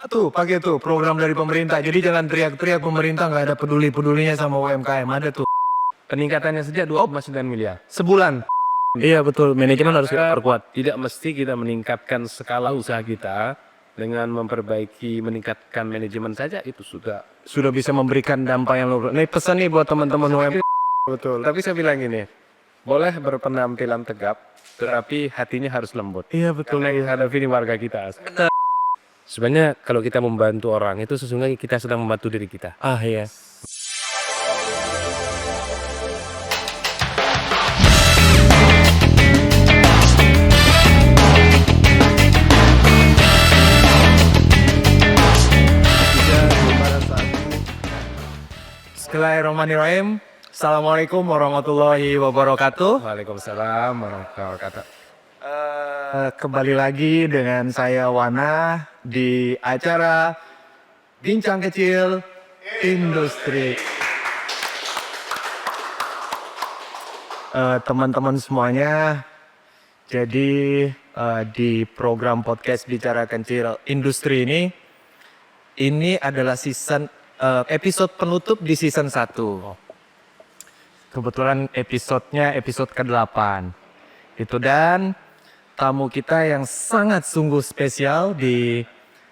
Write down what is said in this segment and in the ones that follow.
Tuh, pakai tuh program dari pemerintah. Jadi jangan teriak-teriak pemerintah nggak ada peduli-pedulinya sama UMKM. Ada tuh. Peningkatannya saja 2,9 miliar. Sebulan. Iya betul, manajemen harus kita perkuat. Tidak mesti kita meningkatkan skala usaha kita dengan meningkatkan manajemen saja itu Sudah bisa memberikan dampak yang luar. Nih pesan nih buat teman-teman UMKM. betul. Tapi saya bilang gini, boleh berpenampilan tegap, tetapi hatinya harus lembut. Iya betul. Karena hadapi warga kita. Sebenarnya kalau kita membantu orang itu sesungguhnya kita sedang membantu diri kita. Ah iya. Bismillahirrahmanirrahim. Assalamualaikum warahmatullahi wabarakatuh. Waalaikumsalam warahmatullahi wabarakatuh. Kembali lagi dengan saya Wana di acara Bincang Kecil Industri. Teman-teman semuanya, jadi di program podcast Bicara Kecil Industri ini adalah episode penutup di season 1. Kebetulan episodenya episode ke-8. Itu dan tamu kita yang sangat sungguh spesial di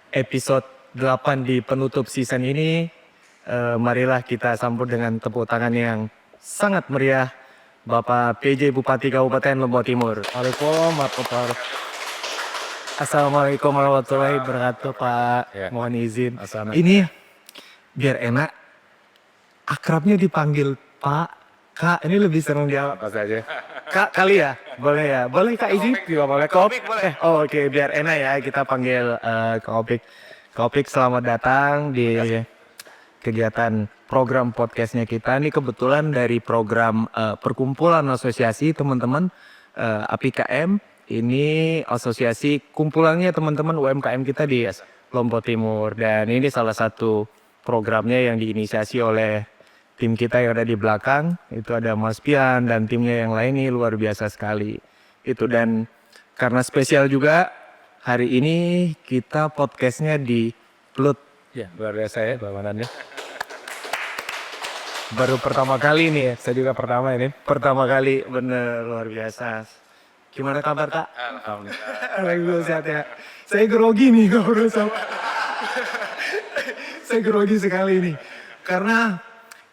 episode 8 di penutup season ini. Marilah kita sambut dengan tepuk tangan yang sangat meriah Bapak PJ Bupati Kabupaten Lombok Timur. Assalamualaikum warahmatullahi wabarakatuh Pak. Ya. Mohon izin. Assalamualaikum. Ini biar enak, akrabnya dipanggil Pak, Kak. Ini lebih senang dia Apa saja? Kak kali ya? Boleh ya? Boleh Kak izin? Juga boleh. Kopik boleh? Oh, oke, biar enak ya kita panggil Kak Opik. Kak Opik selamat datang di kegiatan program podcastnya kita. Ini kebetulan dari program perkumpulan asosiasi teman-teman APKM. Ini asosiasi kumpulannya teman-teman UMKM kita di Lombok Timur. Dan ini salah satu programnya yang diinisiasi oleh tim kita yang ada di belakang. Itu ada Mas Pian dan timnya yang lain, ini luar biasa sekali. Itu dan karena spesial juga hari ini kita podcastnya di Plut. Ya, luar biasa ya bangunannya. Baru pertama kali nih ya. Saya juga pertama ini. Pertama kali, bener luar biasa. Gimana kabar Kak? Alhamdulillah sehat ya. Saya grogi nih ngobrol sama. Saya grogi sekali nih. Karena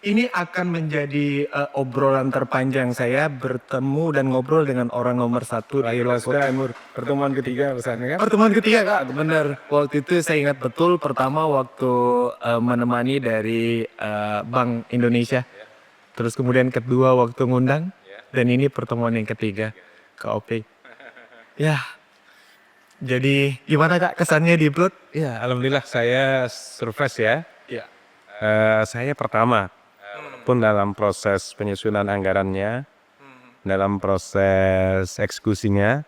ini akan menjadi obrolan terpanjang saya bertemu dan ngobrol dengan orang nomor 1 di Lombok Timur. Pertemuan ketiga misalnya kan? Pertemuan ketiga Kak, bener. Waktu itu saya ingat betul pertama waktu menemani dari Bank Indonesia. Terus kemudian kedua waktu ngundang. Dan ini pertemuan yang ketiga. Kak Opik. Ya. Jadi gimana Kak kesannya di Plut? Iya, alhamdulillah saya surprise ya. Iya. Saya pertama pun dalam proses penyusunan anggarannya, dalam proses eksekusinya,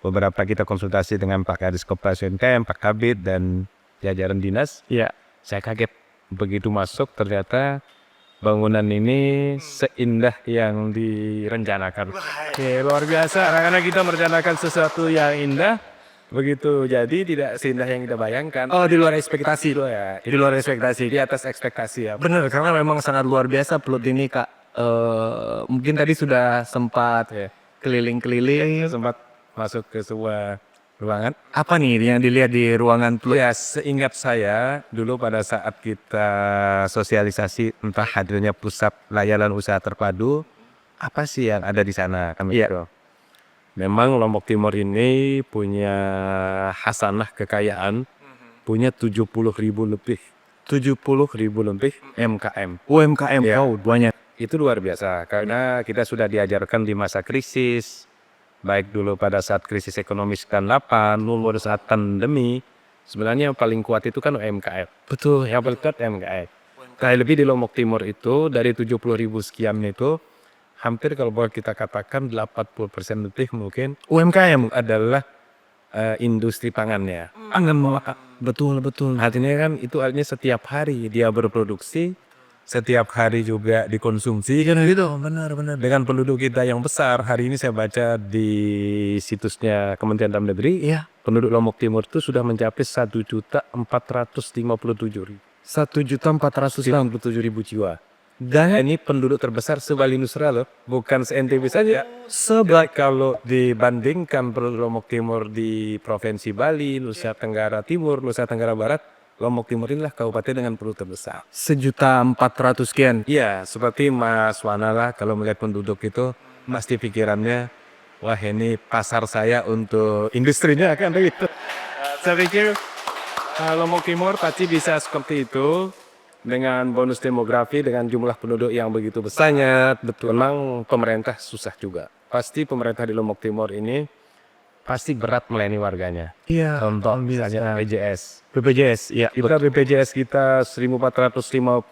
beberapa kita konsultasi dengan Pak Kadis Koperasi UMKM, Pak Kabid dan jajaran dinas. Iya. Saya kaget begitu masuk ternyata bangunan ini seindah yang direncanakan. Oke, luar biasa. Karena kita merencanakan sesuatu yang indah, begitu jadi tidak seindah yang kita bayangkan. Oh, di luar ekspektasi Itu ya, Di luar ekspektasi. di atas ekspektasi ya. Bener, karena memang sangat luar biasa Plut ini Kak. Mungkin tadi sudah sempat Ya. keliling-keliling. Sempat masuk ke sebuah ruangan. Apa nih yang dilihat di ruangan Plut? Ya, seingat saya dulu pada saat kita sosialisasi tentang hadirnya pusat layanan usaha terpadu, apa sih yang ada di sana? Kami Iya. memang Lombok Timur ini punya hasanah kekayaan, punya 70.000 lebih. 70.000 lebih MKM. UMKM, Ya. oh banyak. Itu luar biasa karena kita sudah diajarkan di masa krisis, baik dulu pada saat krisis ekonomi 98, lalu pada saat pandemi, sebenarnya yang paling kuat itu kan UMKM. Betul. Yang paling kuat UMKM. Kayak lebih di Lombok Timur itu dari 70.000 sekian itu, hampir kalau boleh kita katakan 80% lebih mungkin UMKM. adalah industri pangannya. Angan Betul. Artinya kan itu artinya setiap hari dia berproduksi setiap hari juga dikonsumsi kan gitu. Benar. Dengan penduduk kita yang besar, hari ini saya baca di situsnya Kementerian Dalam Negeri, Iya. penduduk Lombok Timur itu sudah mencapai 1.457.000. 1.400.000 jiwa. Dan ini penduduk terbesar se-Bali Nusra loh, bukan se-NTB saja. Kalau dibandingkan penduduk Lombok Timur di Provinsi Bali, Nusa Tenggara Timur, Nusa Tenggara Barat, Lombok Timur inilah kabupaten dengan penduduk terbesar. 1.400.000 sekian. Iya, seperti Mas Wana lah, kalau melihat penduduk itu, pasti pikirannya, wah ini pasar saya untuk industrinya kan begitu. Saya pikir Lombok Timur pasti bisa seperti itu. Dengan bonus demografi, dengan jumlah penduduk yang begitu besarnya, betul memang pemerintah susah juga. Pasti pemerintah di Lombok Timur ini pasti berat melayani warganya. Iya. Contoh misalnya BPJS. BPJS, iya. Kita BPJS kita 1.457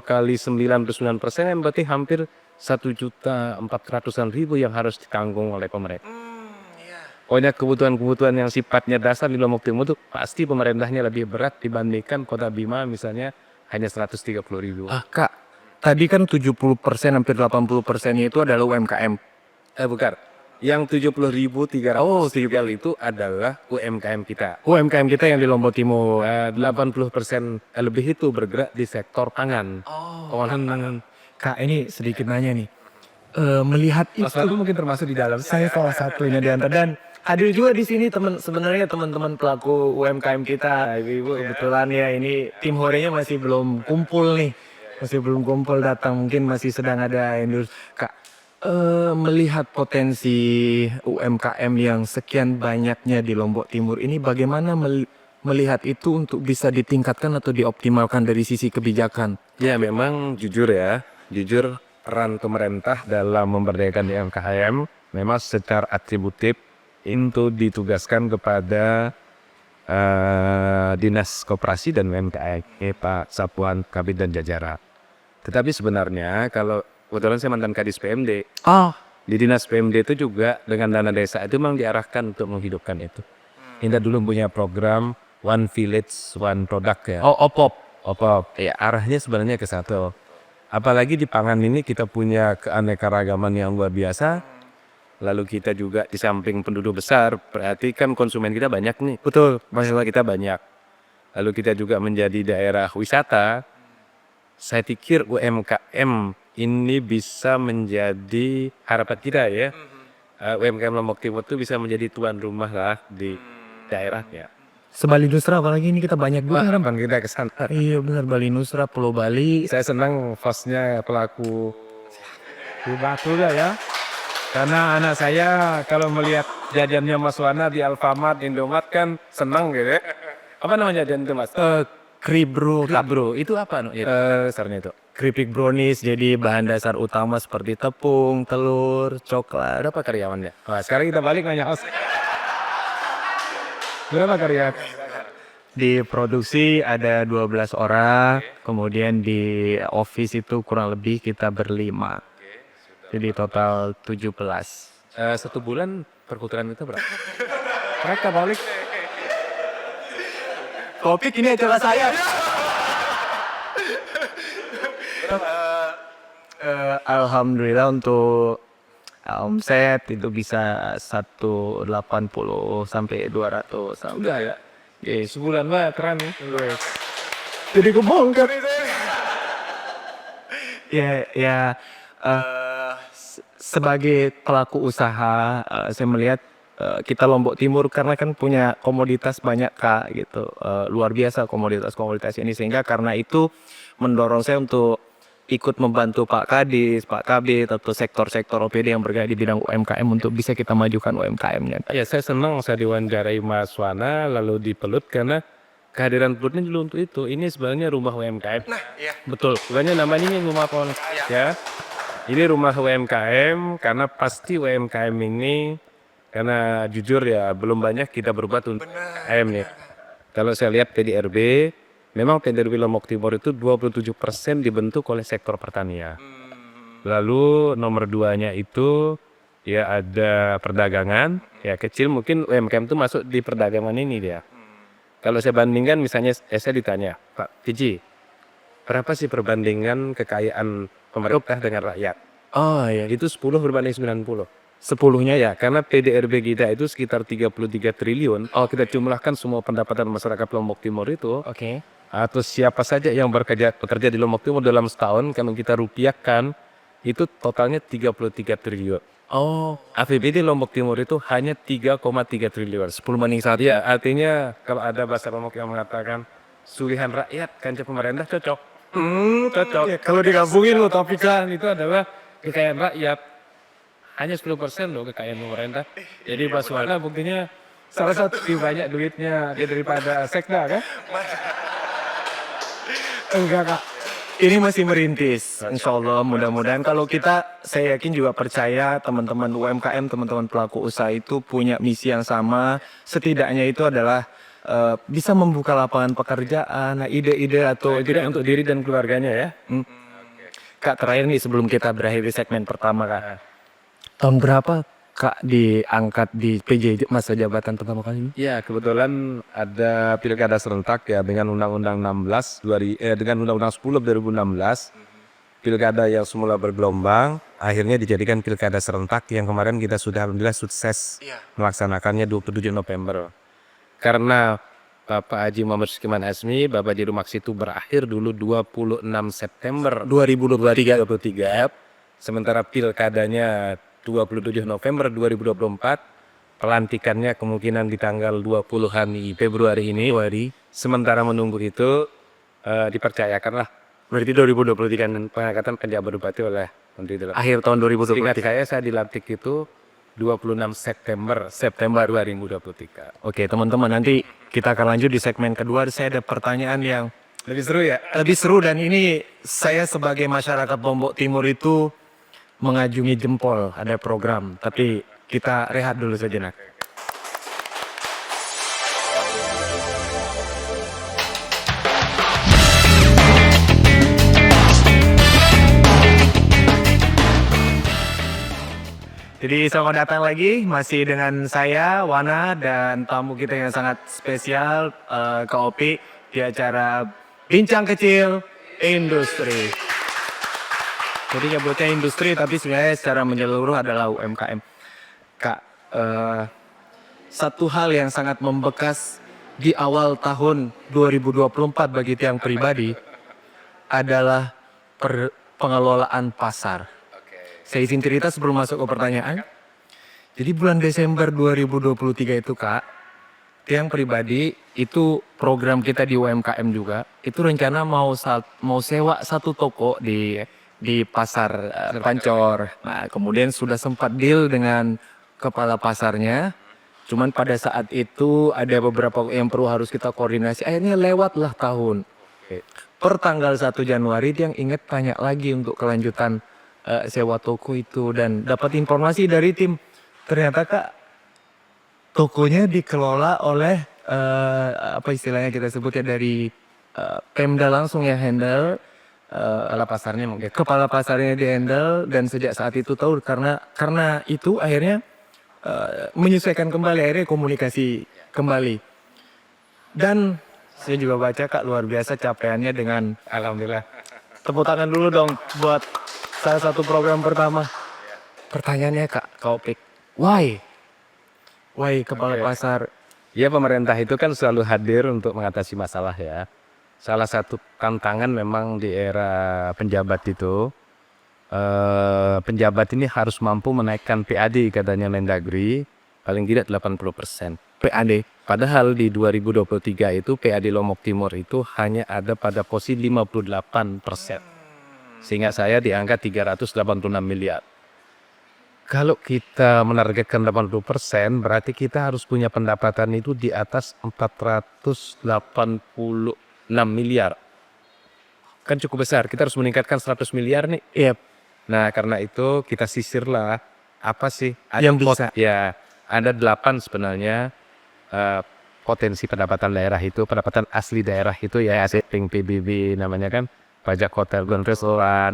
kali 99% yang berarti hampir 1.400.000 yang harus ditanggung oleh pemerintah. Pokoknya kebutuhan-kebutuhan yang sifatnya dasar di Lombok Timur itu pasti pemerintahnya lebih berat dibandingkan Kota Bima misalnya hanya 130.000. Kak, tadi kan 70%, hampir 80%-nya itu adalah UMKM. Bukan. Yang 70.300 itu adalah UMKM kita. UMKM kita yang di Lombok Timur. 80% lebih itu bergerak di sektor pangan. Olahan pangan. Kak, ini sedikit nanya nih. Melihat itu, Mas mungkin termasuk di dalam. saya salah satunya di antara, dan hadir juga di sini sebenarnya teman-teman pelaku UMKM kita. Ibu kebetulan ya, ini tim horenya masih belum kumpul nih, datang, mungkin masih sedang ada industri. Kak, melihat potensi UMKM yang sekian banyaknya di Lombok Timur ini, bagaimana melihat itu untuk bisa ditingkatkan atau dioptimalkan dari sisi kebijakan? Ya memang jujur peran pemerintah dalam memberdayakan UMKM memang secara atributif itu ditugaskan kepada Dinas Koperasi dan UMKM, Pak Sapuan Kabid dan jajaran. Tetapi sebenarnya kalau kebetulan saya mantan Kadis PMD, di Dinas PMD itu juga dengan dana desa itu memang diarahkan untuk menghidupkan itu. Kita dulu punya program One Village One Product ya. OPOP. Ya arahnya sebenarnya ke satu. Apalagi di pangan ini kita punya keanekaragaman yang luar biasa. Lalu kita juga di samping penduduk besar, berarti kan konsumen kita banyak nih. Betul. Masalah kita banyak. Lalu kita juga menjadi daerah wisata. Saya pikir UMKM ini bisa menjadi harapan kita ya. UMKM Lombok Timur itu bisa menjadi tuan rumah lah di daerahnya. Se-Bali Nusra, apalagi ini kita banyak juga. Harapan kita ke sana. Iya benar, Bali Nusra, Pulau Bali. Saya senang hostnya pelaku Batu ya. Karena anak saya kalau melihat jajannya Mas Wana di Alfamart, Indomart kan senang gitu ya. Apa namanya jajan itu Mas? Kribro, Bro, itu apa no? Dasarnya itu. keripik brownies, jadi bahan dasar utama seperti tepung, telur, coklat. Berapa karyawannya? Nah, sekarang kita balik nanya host. Berapa karyawan? Di produksi ada 12 orang, kemudian di office itu kurang lebih kita berlima. Jadi total 17. Satu bulan perputaran itu berapa? Mereka balik. Topik ini acara saya. Alhamdulillah untuk omset itu bisa 180 sampai 200. Udah ya. Sebulan mah keren nih. Jadi kebongkar itu. Ya, sebagai pelaku usaha, saya melihat kita Lombok Timur karena kan punya komoditas banyak Kak gitu, luar biasa komoditas ini, sehingga karena itu mendorong saya untuk ikut membantu Pak Kadis, Pak Kabid atau sektor-sektor OPD yang bergerak di bidang UMKM untuk bisa kita majukan UMKM-nya. Ya saya senang saya diwawancarai Mas Wana lalu di Pelut karena kehadiran Pelutnya dulu untuk itu. Ini sebenarnya rumah UMKM. Nah, iya. Betul. Sebenarnya namanya ini rumah ya. Ini rumah UMKM karena pasti UMKM ini karena jujur ya belum banyak kita berbuat untuk UMKM nih. Kalau saya lihat PDRB, memang PDRB Lombok Timur itu 27% dibentuk oleh sektor pertanian. Lalu nomor 2-nya itu ya ada perdagangan, ya kecil mungkin UMKM itu masuk di perdagangan ini dia. Kalau saya bandingkan misalnya saya ditanya, Pak Fiji, berapa sih perbandingan kekayaan pemerintah dengan rakyat? Oh iya, Itu 10 berbanding 90. 10-nya Ya, karena PDRB kita itu sekitar 33 triliun. Oh, kita jumlahkan semua pendapatan masyarakat Lombok Timur itu, Oke. atau siapa saja yang bekerja di Lombok Timur dalam setahun, kalau kita rupiahkan, itu totalnya 33 triliun. Oh, APBD Lombok Timur itu hanya 3,3 triliun. 10 banding 1. Ya, artinya kalau ada bahasa Lombok yang mengatakan sulihan rakyat kanca pemerintah cocok. Cocok. Ya, kalau digabungin lo Tapi kan itu adalah kekayaan rakyat. Hanya 10% loh kekayaan pemerintah. Jadi Pak Suwana buktinya salah satu lebih banyak duitnya daripada Sekda kan? enggak Kak. Ini masih merintis. Insya Allah mudah-mudahan kalau kita, saya yakin juga percaya teman-teman UMKM, teman-teman pelaku usaha itu punya misi yang sama. Setidaknya itu adalah bisa membuka lapangan pekerjaan, nah, ide-ide atau Tidak untuk diri dan keluarganya ya. Kak, terakhir nih sebelum kita berakhir di segmen pertama Kak. Tahun berapa Kak diangkat di PJ masa jabatan pertama kali ini? Ya, kebetulan ada pilkada serentak ya dengan Undang-Undang 16 dengan Undang-Undang 10 2016. Pilkada yang semula bergelombang akhirnya dijadikan pilkada serentak yang kemarin kita sudah alhamdulillah sukses melaksanakannya 27 November. Karena Bapak Haji Muhammad Sulaiman Azmi, Bapak Di Rumaks itu berakhir dulu 26 September 2023. Sementara pilkadanya 27 November 2024, pelantikannya kemungkinan di tanggal 20-an Februari ini. Sementara menunggu itu dipercayakanlah Berarti 2023 pengangkatan penjabat bupati oleh Menteri Dalam. akhir tahun 2023. Ingat saya dilantik itu 26 September 2023. Oke teman-teman, nanti kita akan lanjut di segmen kedua. Saya ada pertanyaan yang Lebih seru ya? lebih seru, dan ini saya sebagai masyarakat Lombok Timur itu mengajungi jempol ada program, tapi kita rehat dulu sejenak. Jadi selamat datang lagi, masih dengan saya Wana dan tamu kita yang sangat spesial, Kak Opi, di acara Bincang Kecil Industri. Jadi nyebutnya industri tapi sebenarnya secara menyeluruh adalah UMKM. Kak, satu hal yang sangat membekas di awal tahun 2024 bagi tiang pribadi adalah pengelolaan pasar. Saya izin cerita sebelum masuk ke pertanyaan. Jadi bulan Desember 2023 itu Kak, tiang pribadi itu program kita di UMKM juga, itu rencana mau sewa satu toko di pasar Pancor. Nah, kemudian sudah sempat deal dengan kepala pasarnya. Cuman pada saat itu ada beberapa yang perlu harus kita koordinasi. Akhirnya lewatlah tahun. Per tanggal 1 Januari dia yang inget tanya lagi untuk kelanjutan sewa toko itu, dan dapat informasi dari tim. Ternyata Kak, tokonya dikelola oleh apa istilahnya kita sebut ya, dari Pemda langsung yang handle. Kepala pasarnya mungkin. Kepala pasarnya di handle, dan sejak saat itu tahu karena itu akhirnya menyesuaikan kembali, akhirnya komunikasi kembali. Dan saya juga baca Kak luar biasa capaiannya dengan, Alhamdulillah. tepuk tangan dulu dong buat salah satu program pertama. Pertanyaannya Kak Opik, why kepala pasar? Ya, pemerintah itu kan selalu hadir untuk mengatasi masalah ya. Salah satu tantangan memang di era penjabat itu, penjabat ini harus mampu menaikkan PAD katanya Mendagri paling tidak 80%. PAD. Padahal di 2023 itu PAD Lombok Timur itu hanya ada pada posisi 58%. Sehingga saya di angka 386 miliar. Kalau kita menargetkan 80%, berarti kita harus punya pendapatan itu di atas 486 miliar. Kan cukup besar, kita harus meningkatkan 100 miliar nih. Iya. Nah, karena itu kita sisirlah apa sih Yang bisa. Ya, ada 8 sebenarnya potensi pendapatan daerah itu, pendapatan asli daerah itu ya, PBB namanya kan. Pajak hotel dan restoran,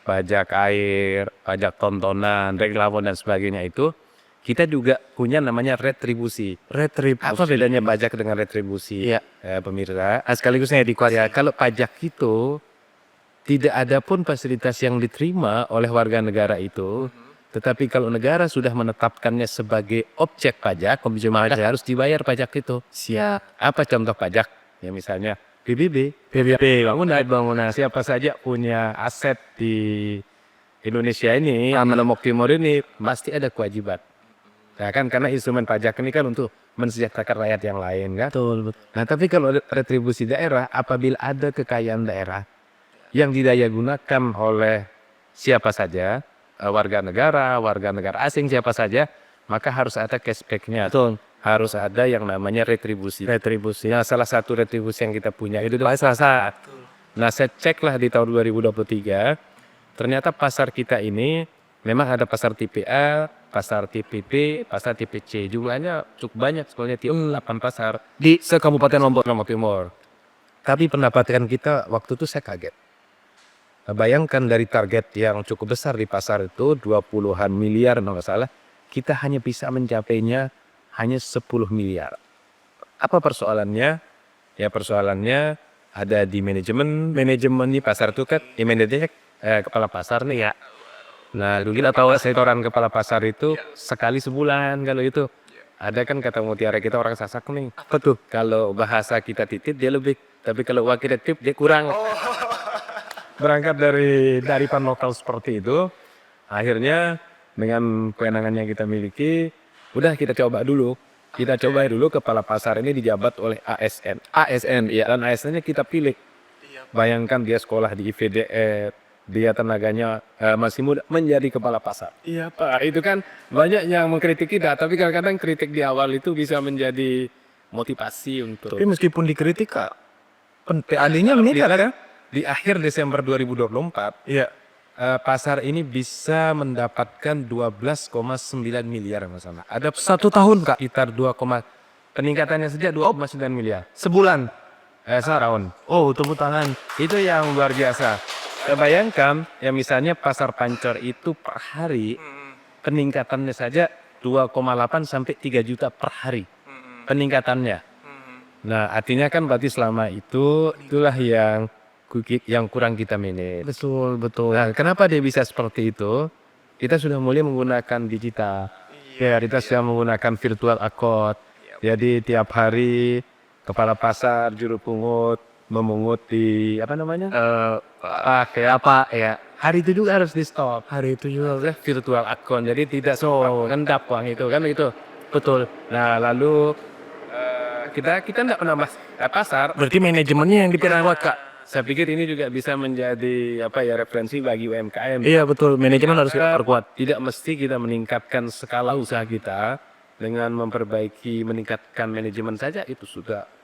pajak air, pajak tontonan, reklame dan sebagainya itu kita juga punya namanya retribusi. Apa bedanya pajak dengan retribusi? Iya. Pemirsa, sekaligus saya dikuat. Kalau pajak itu tidak ada pun fasilitas yang diterima oleh warga negara itu, tetapi kalau negara sudah menetapkannya sebagai objek pajak, maka harus dibayar pajak itu. Siap. Apa contoh pajak? Ya misalnya PBB, bangunan. Siapa saja punya aset di Indonesia ini, Lombok Timur ini pasti ada kewajiban. Nah kan karena instrumen pajak ini kan untuk mensejahterakan rakyat yang lain kan. Betul. Nah tapi kalau retribusi daerah, apabila ada kekayaan daerah yang didaya gunakan oleh siapa saja, warga negara asing siapa saja, maka harus ada cashback-nya. Betul. Harus ada yang namanya retribusi. Nah, salah satu retribusi yang kita punya itu pasar. Nah, saya ceklah di tahun 2023, ternyata pasar kita ini memang ada pasar TPA, pasar TPP, pasar TPC. Jumlahnya cukup banyak, sebenarnya 8 pasar Di Kabupaten Lombok. Lombok Timur. Tapi pendapatan kita waktu itu saya kaget. Bayangkan dari target yang cukup besar di pasar itu 20-an miliar kalau nggak salah, kita hanya bisa mencapainya hanya 10 miliar. Apa persoalannya? Ya persoalannya ada di manajemen di pasar itu kan, manajernya kepala pasar nih ya. Nah dulu kita tahu setoran kepala pasar itu sekali sebulan kalau itu. Ada kan kata mutiara kita orang Sasak nih. Apa tuh? Kalau bahasa kita titip dia lebih, tapi kalau uang kita titip dia kurang. Berangkat dari pan lokal seperti itu, akhirnya dengan kewenangan yang kita miliki, udah kita coba dulu. Kita coba dulu kepala pasar ini dijabat oleh ASN. Ya, dan ASN-nya kita pilih. Bayangkan dia sekolah di IVDR, dia tenaganya masih muda menjadi kepala pasar. Iya Pak, itu kan banyak yang mengkritik kita, tapi kadang-kadang kritik di awal itu bisa menjadi motivasi untuk. Tapi meskipun dikritik, Kak, PAD-nya meningkat kan? Di akhir Desember 2024, Iya. pasar ini bisa mendapatkan 12,9 miliar masalah. Ada 1 tahun, Kak. sekitar peningkatannya saja 2,9 miliar. Sebulan. Setahun. Oh, tepuk tangan. Itu yang luar biasa. Bayangkan, ya misalnya pasar Pancor itu per hari peningkatannya saja 2,8 sampai 3 juta per hari. Peningkatannya. Nah, artinya kan berarti selama itulah yang kurang kita manage. Betul. Nah, kenapa dia bisa seperti itu? Kita sudah mulai menggunakan digital. Kita sudah menggunakan virtual account. Jadi tiap hari kepala pasar, juru pungut, memungut di hari itu juga harus di stop. Hari itu juga. Virtual account. Jadi tidak ngendap uang itu kan itu. Betul. Nah, lalu kita tidak pernah pasar. Berarti manajemennya yang diperawat, Kak. Saya pikir ini juga bisa menjadi referensi bagi UMKM. Iya, betul. Manajemen harus kita perkuat. Tidak mesti kita meningkatkan skala usaha kita dengan meningkatkan manajemen saja itu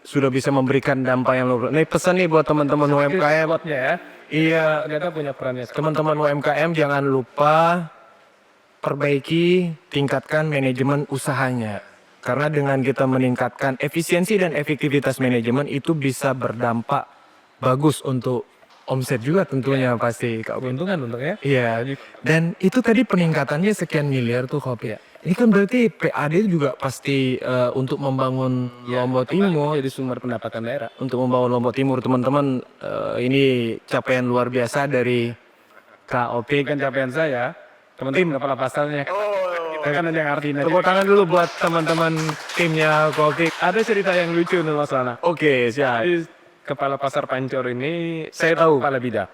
Sudah bisa memberikan dampak yang luar. Nih pesan nih buat teman-teman UMKM. ya. Iya, Kita punya perannya. teman-teman UMKM jangan lupa perbaiki, tingkatkan manajemen usahanya. Karena dengan kita meningkatkan efisiensi dan efektivitas manajemen itu bisa berdampak bagus untuk omset juga tentunya pasti. Keuntungan untuknya. Iya, dan itu tadi peningkatannya sekian miliar tuh Kopi. Ini kan berarti PAD juga pasti untuk membangun Lombok Timur. Jadi sumber pendapatan daerah. Untuk membangun Lombok Timur, teman-teman, ini capaian luar biasa dari KOP. Kan capaian saya, teman-teman kepala pasarnya. Kan ada yang artinya. Tepuk tangan dulu buat teman-teman timnya KOP. Ada cerita yang lucu nih masalah. Oke, siap. Kepala pasar Pancor ini Saya tahu. kepala bidang.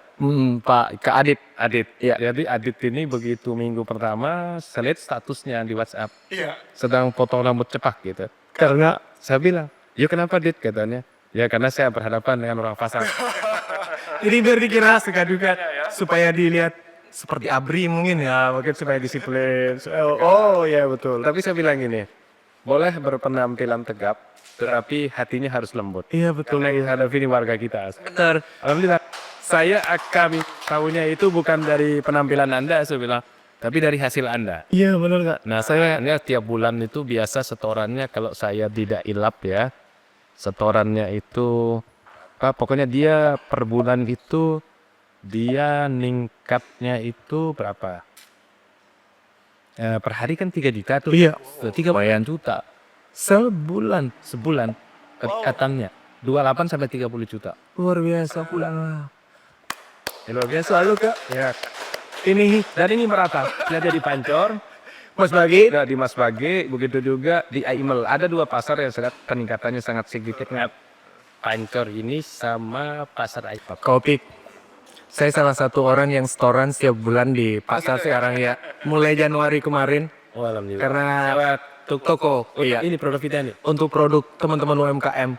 Pak Kak Adit. Iya. Jadi Adit ini begitu minggu pertama saya lihat statusnya di WhatsApp. Iya. Sedang potong rambut cepak gitu. Karena Saya bilang, "Ya kenapa Dit?" katanya. "Ya karena saya berhadapan dengan orang pasar." ini biar dikira segadukan supaya dilihat seperti ABRI mungkin ya, mungkin supaya disiplin. Oh ya betul. Tapi saya bilang gini, boleh berpenampilan tegap, tetapi hatinya harus lembut. Iya betul. Karena hadapi ini warga kita. Benar. Alhamdulillah, saya akan tahunya itu bukan dari penampilan Anda, saya bilang, tapi dari hasil Anda. Iya benar Kak. Nah, saya tiap bulan itu biasa setorannya kalau saya tidak ilap ya, setorannya itu pokoknya dia per bulan itu dia ningkatnya itu berapa? Per hari kan 3 juta tuh. Iya. 3 juta. Sebulan peningkatannya 28 sampai 30 juta. Luar biasa pula. Luar biasa lu Kak. Ya. Ini Dan ini merata. Dia di Pancor, Mas Bagi. ada di Mas Bagi, begitu juga di Aimel. Ada 2 pasar yang sangat peningkatannya sangat signifikan. Pancor ini sama pasar Aimel. Kopi. Saya salah satu orang yang setoran setiap bulan di pasar sekarang ya. Mulai Januari kemarin. Oh, alhamdulillah. Karena toko. Iya. Ini produk kita nih. Untuk produk teman-teman UMKM.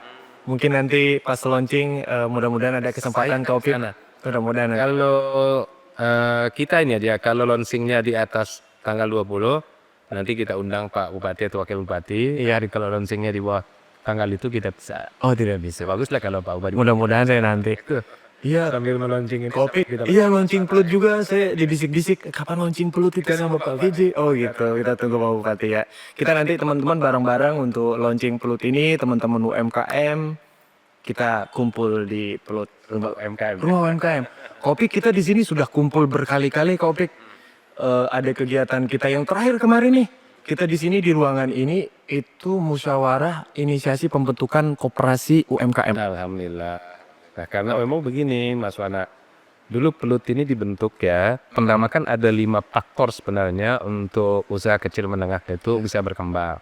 Mungkin nanti pas launching mudah-mudahan ada kesempatan Kopi. Mudah-mudahan. Kalau kita ini aja, kalau launchingnya di atas tanggal 20, nanti kita undang Pak Bupati atau Wakil Bupati. Iya, kalau launchingnya di bawah tanggal itu kita bisa. Oh tidak bisa. Bagus lah kalau Pak Bupati. Mudah-mudahan saya nanti. Iya. Sambil melaunchingin Kopi. Iya launching pelut juga. Saya dibisik-bisik kapan launching pelut itu sama Pak Fiji. Oh gitu. Kita tunggu Pak Bupati ya. Kita nanti teman-teman bareng-bareng untuk launching pelut ini. Teman-teman UMKM. Kita kumpul di pelut UMKM. rumah UMKM. Kopi kita di sini sudah kumpul berkali-kali Kopi. Ada kegiatan kita yang terakhir kemarin nih. Kita di sini di ruangan ini itu musyawarah inisiasi pembentukan koperasi UMKM. Alhamdulillah. Nah, karena memang begini Mas Wana. Dulu pelut ini dibentuk ya. Pertama kan ada 5 faktor sebenarnya untuk usaha kecil menengah itu bisa berkembang.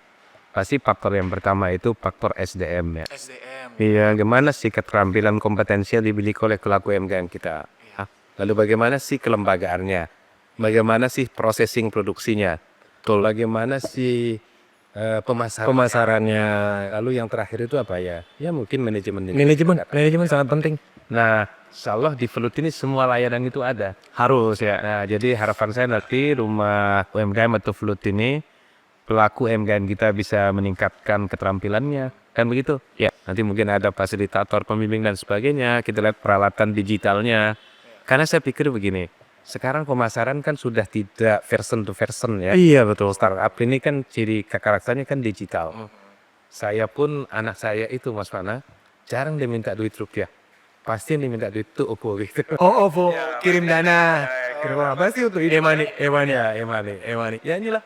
Pasti faktor yang pertama itu faktor SDM ya. SDM. Iya, gimana sih keterampilan kompetensi yang dimiliki oleh pelaku UMKM kita? Lalu bagaimana sih kelembagaannya? Bagaimana sih processing produksinya? Bagaimana sih pemasarannya? Lalu yang terakhir itu apa ya? Ya mungkin manajemen. Manajemen sangat penting. Nah, insya Allah di Velut ini semua layanan itu ada. Harus ya. Nah, jadi harapan saya nanti rumah UMKM atau Velut ini, pelaku UMKM kita bisa meningkatkan keterampilannya. Kan begitu? Ya. Nanti mungkin ada fasilitator, pembimbing dan sebagainya. Kita lihat peralatan digitalnya. Karena saya pikir begini, sekarang pemasaran kan sudah tidak version to version ya. Iya betul. Startup ini kan ciri karakternya kan digital. Saya pun anak saya itu Mas Fana, jarang dia minta duit rupiah. Pasti yang diminta duit itu OVO gitu. Oh, OVO kirim dana. Kirim apa sih untuk ini? Emani. Ya inilah.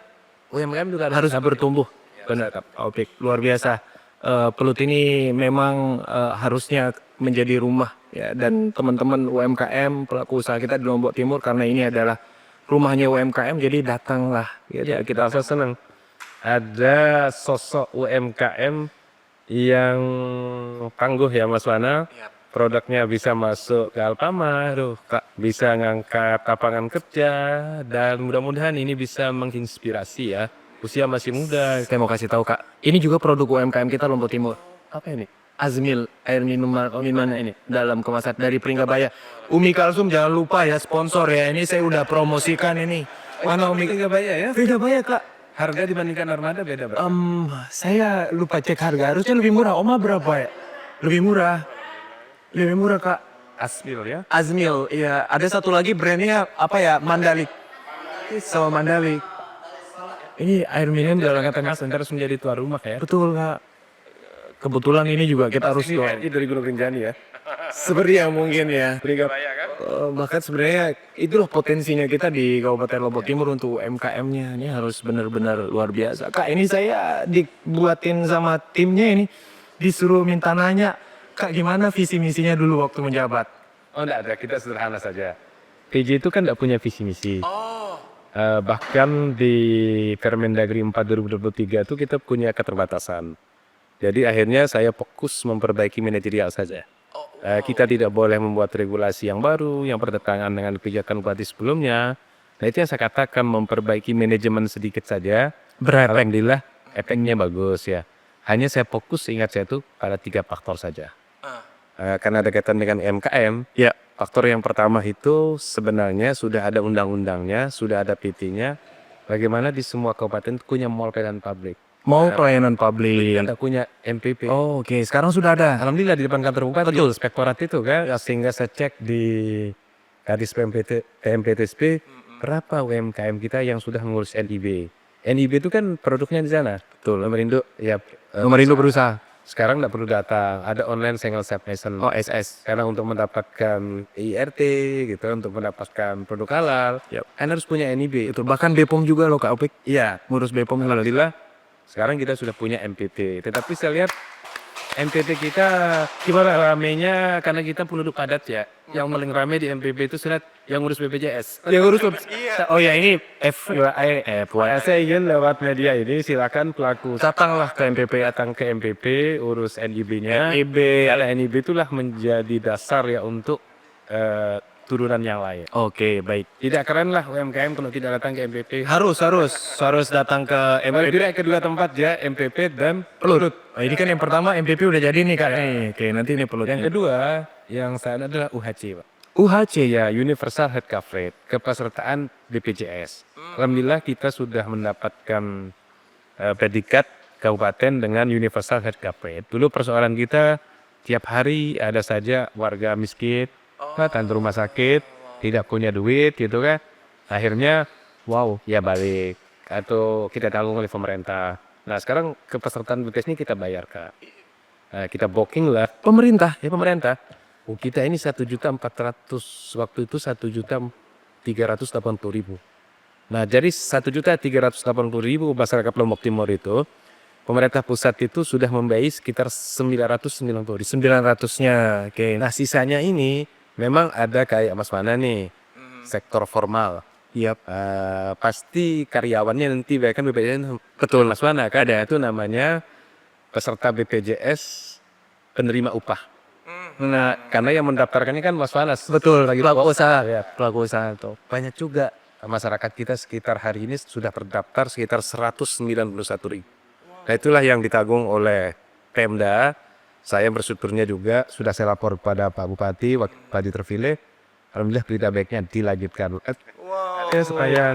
UMKM juga Harus bertumbuh. Benar. Opik luar biasa. Pelut ini memang harusnya menjadi rumah ya, dan teman-teman UMKM pelaku usaha kita di Lombok Timur karena ini adalah rumahnya UMKM, jadi datanglah Ya, kita rasa senang. Ada sosok UMKM yang tangguh ya Mas Wana. Produknya bisa masuk ke Alfamart, bisa ngangkat lapangan kerja, dan mudah-mudahan ini bisa menginspirasi ya. Usia masih muda. Saya mau kasih tahu Kak, ini juga produk UMKM kita Lombok Timur. Apa ini? Azmil, air minuman ini dalam kemasan dari Pringgabaya. Umi Kalsum jangan lupa ya sponsor ya. Ini saya udah promosikan ini. Mana Umi Pringgabaya ya? Pringgabaya Kak. Harga dibandingkan Armada beda berapa? Saya lupa cek harga. Harusnya lebih murah. Oma berapa ya? Lebih murah Kak. Azmil ya? Azmil, iya. Ada satu lagi brandnya apa ya? Mandalik. Sama Mandalik. Ini air minum Jalan kata Mas, ntar harus menjadi tuan rumah ya? betul Kak. Kebetulan ini juga kita harus Ini RI dari Gunung Rinjani ya? seperti yang mungkin ya. Pringgabaya kan? Bahkan sebenarnya itulah potensinya kita di Kabupaten Lombok Timur untuk UMKM-nya. Ini harus benar-benar luar biasa. Kak, ini saya dibuatin sama timnya ini. Disuruh minta nanya, Kak gimana visi misinya dulu waktu menjabat? Oh enggak ada, kita sederhana saja. PJ itu kan enggak punya visi misi. Bahkan di Permendagri 4 2023 itu kita punya keterbatasan. Jadi akhirnya saya fokus memperbaiki manajerial saja. Kita tidak boleh membuat regulasi yang baru, yang bertentangan dengan kebijakan bupati sebelumnya. Nah itu yang saya katakan, memperbaiki manajemen sedikit saja. Alhamdulillah efeknya bagus ya. Hanya saya fokus, ingat saya itu pada 3 faktor saja. Karena ada kaitan dengan UMKM, Ya. faktor yang pertama itu sebenarnya sudah ada undang-undangnya, sudah ada PT-nya. Bagaimana di semua kabupaten punya mall pelayanan publik. Mau pelayanan publik. Kita punya MPP. Oh, oke. Sekarang sudah ada. Alhamdulillah di depan kantor bupati. Betul, inspektorat itu kan. Sehingga saya cek di Kadis PMPTSP, berapa UMKM kita yang sudah mengurus NIB. NIB itu kan produknya di sana. Betul. Nomor induk, ya. Nomor induk berusaha. Sekarang nggak perlu datang, ada online single submission. Oh, SS. Karena untuk mendapatkan IRT gitu, untuk mendapatkan produk halal, kan harus punya NIB. Itu bahkan BPOM juga loh Kak Opik. Iya, Ngurus BPOM juga. alhamdulillah sekarang kita sudah punya MPP. Tetapi saya lihat MPP kita gimana ramenya karena kita penduduk padat ya. Yang paling rame di MPP itu surat yang ngurus BPJS. Yang ngurus oh ya ini Saya ingin lewat media ini silakan pelaku datanglah ke MPP, urus NIB-nya. Karena NIB itulah menjadi dasar ya untuk turunan yang lain. Oke, baik. Tidak keren lah UMKM kalau tidak datang ke MPP. Harus datang ke MPP. Tidak kedua tempat ya MPP dan Pelut. Oh, ini kan yang pertama MPP udah jadi nih Kak. Oke, nanti ini pelut. yang kedua yang saya adalah UHC, Pak. UHC Ya, Universal Health Coverage, kepesertaan BPJS. Alhamdulillah kita sudah mendapatkan predikat kabupaten dengan Universal Health Coverage. Dulu persoalan kita tiap hari ada saja warga miskin, datang ke rumah sakit, tidak punya duit gitu kan. Akhirnya, wow, ya balik. Atau kita tanggung oleh pemerintah. Nah sekarang kepesertaan BPJS ini kita bayarkan. Kita booking lah. pemerintah. Ya pemerintah. Kita ini 1.400.000 waktu itu 1.380.000. Nah dari 1.380.000 masyarakat Lombok Timur itu pemerintah pusat itu sudah membiayai sekitar 990. 900-nya. Oke. Nah sisanya ini memang ada kayak Mas Mana nih sektor formal. Yap. Pasti karyawannya nanti bahkan BPJS betul Mas Mana ada itu namanya peserta BPJS penerima upah. Nah, Karena yang mendaftarkannya kan Mas Fanas. betul lagi pelaku usaha. Ya. Pelaku usaha tuh. Banyak juga masyarakat kita sekitar hari ini sudah terdaftar sekitar 191.000. Nah itulah yang ditanggung oleh Pemda. Saya bersyukurnya juga sudah saya lapor pada Pak Bupati, waktu Bupati terpilih. Alhamdulillah berita baiknya dilanjutkan. Ya, supaya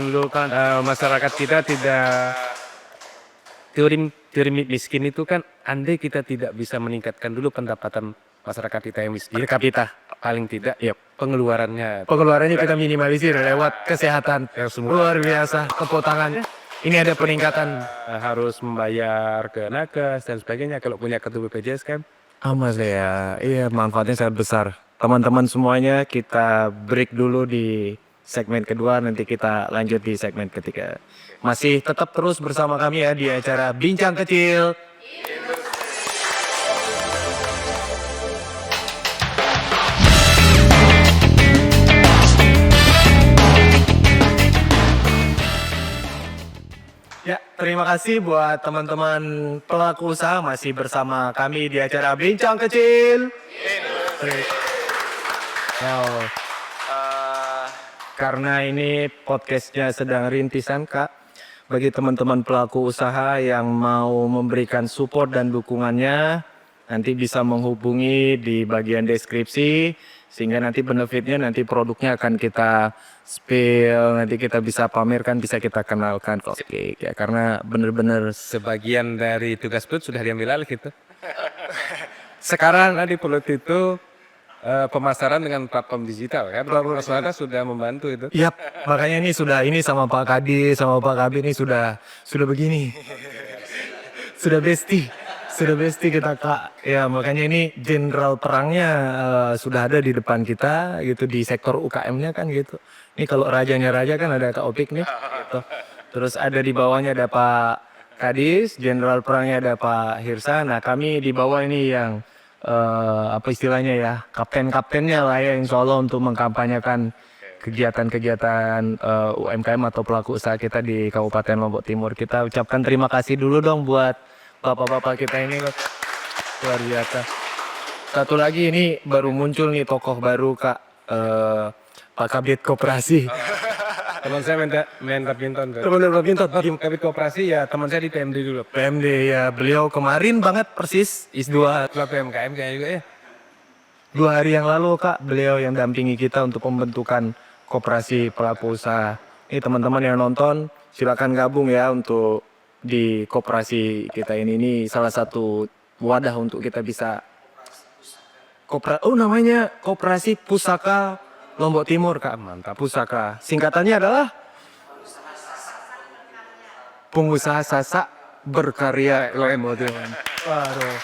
masyarakat kita tidak teori miskin itu kan andai kita tidak bisa meningkatkan dulu pendapatan masyarakat kita yang miskin, kita paling tidak pengeluarannya Kita minimalisir lewat kesehatan. Luar biasa tepuk tangannya. Ini ada peningkatan. harus membayar ke nakes dan sebagainya kalau punya kartu BPJS kan. Mas ya, iya manfaatnya sangat besar. Teman-teman semuanya kita break dulu di segmen kedua, nanti kita lanjut di segmen ketiga. Masih tetap terus bersama kami ya di acara Bincang Kecil. Ya, terima kasih buat teman-teman pelaku usaha masih bersama kami di acara Bincang Kecil. Karena ini podcastnya sedang rintisan Kak, bagi teman-teman pelaku usaha yang mau memberikan support dan dukungannya, nanti bisa menghubungi di bagian deskripsi, sehingga nanti benefitnya nanti produknya akan kita spill, nanti kita bisa pamerkan, bisa kita kenalkan kok. Ya, karena benar-benar Sebagian dari tugas Pelut sudah diambil alih gitu. sekarang Karena di Pelut itu pemasaran dengan platform digital kan. Platform digital sudah membantu itu. Yap, makanya ini sama Pak Kadi, sama Pak Kabin ini sudah begini. Sudah bestie kita Kak. Ya, makanya ini jenderal perangnya sudah ada di depan kita gitu di sektor UKM-nya kan gitu. Ini kalau rajanya raja kan ada Kak Opik nih gitu. Terus ada di bawahnya ada Pak Kadis, jenderal perangnya ada Pak Hirsa. Nah, kami di bawah ini yang apa istilahnya ya, kapten-kaptennya lah ya, insya Allah untuk mengkampanyekan kegiatan-kegiatan UMKM atau pelaku usaha kita di Kabupaten Lombok Timur. Kita ucapkan terima kasih dulu dong buat bapak-bapak kita ini, luar biasa. Satu lagi ini baru muncul nih tokoh baru Kak, Pak Kabit Koperasi. Teman saya main badminton. Teman-teman Bintot, Kabit Koperasi ya teman saya di PMD dulu. PMD ya, beliau kemarin banget persis dua PMKM kayaknya juga ya. 2 hari yang lalu Kak, beliau yang dampingi kita untuk pembentukan koperasi pelaku usaha. Ini teman-teman yang nonton silakan gabung ya untuk di koperasi kita ini salah satu wadah untuk kita bisa namanya Koperasi Pusaka Lombok Timur Kak. Mantap. Pusaka. Singkatannya adalah Pengusaha Sasak Berkarya Lombok Timur. Waduh.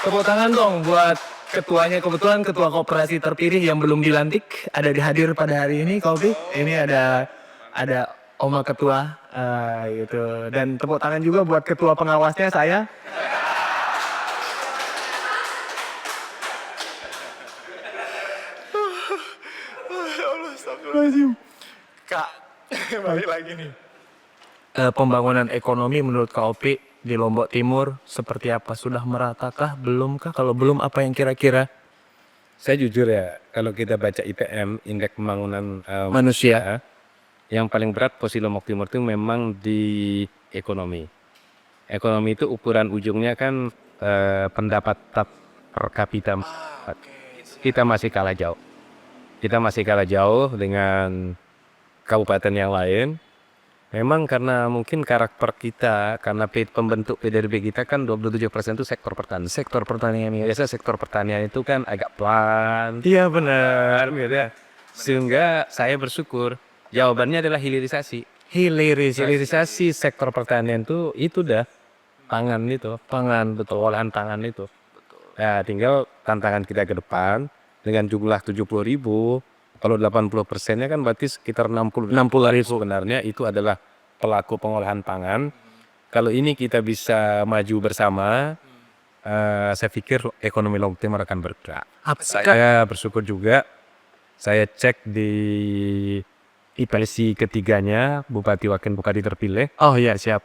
Tepuk tangan dong buat ketuanya. Kebetulan ketua koperasi terpilih yang belum dilantik ada hadir pada hari ini, Kopi. Ini ada Oma ketua gitu. Dan tepuk tangan juga buat ketua pengawasnya saya. Kak, balik lagi nih. Pembangunan ekonomi menurut Kak Opi di Lombok Timur seperti apa? Sudah meratakah? Belumkah? Kalau belum, apa yang kira-kira? Saya jujur ya, kalau kita baca IPM, Indeks Pembangunan Manusia. yang paling berat posisi Lombok Timur itu memang di ekonomi. Ekonomi itu ukuran ujungnya kan pendapatan per kapita. Kita masih kalah jauh. Kita masih kalah jauh dengan kabupaten yang lain. Memang karena mungkin karakter kita, karena pembentuk PDRB kita kan 27% itu sektor pertanian. Sektor pertanian ya. Biasa sektor pertanian itu kan agak pelan, Iya benar. gitu ya. Sehingga saya bersyukur jawabannya adalah hilirisasi. Hilirisasi sektor pertanian itu dah pangan itu, Pangan, betul. olahan pangan itu. Ya, tinggal tantangan kita ke depan dengan jumlah 70.000, kalau 80%-nya kan berarti sekitar 60.000 sebenarnya itu adalah pelaku pengolahan pangan. Kalau ini kita bisa maju bersama, saya pikir ekonomi Lombok Timur akan bergerak. Saya bersyukur juga, saya cek di IPLC ketiganya, Bupati Wakil Bupati terpilih, Oh iya, siap.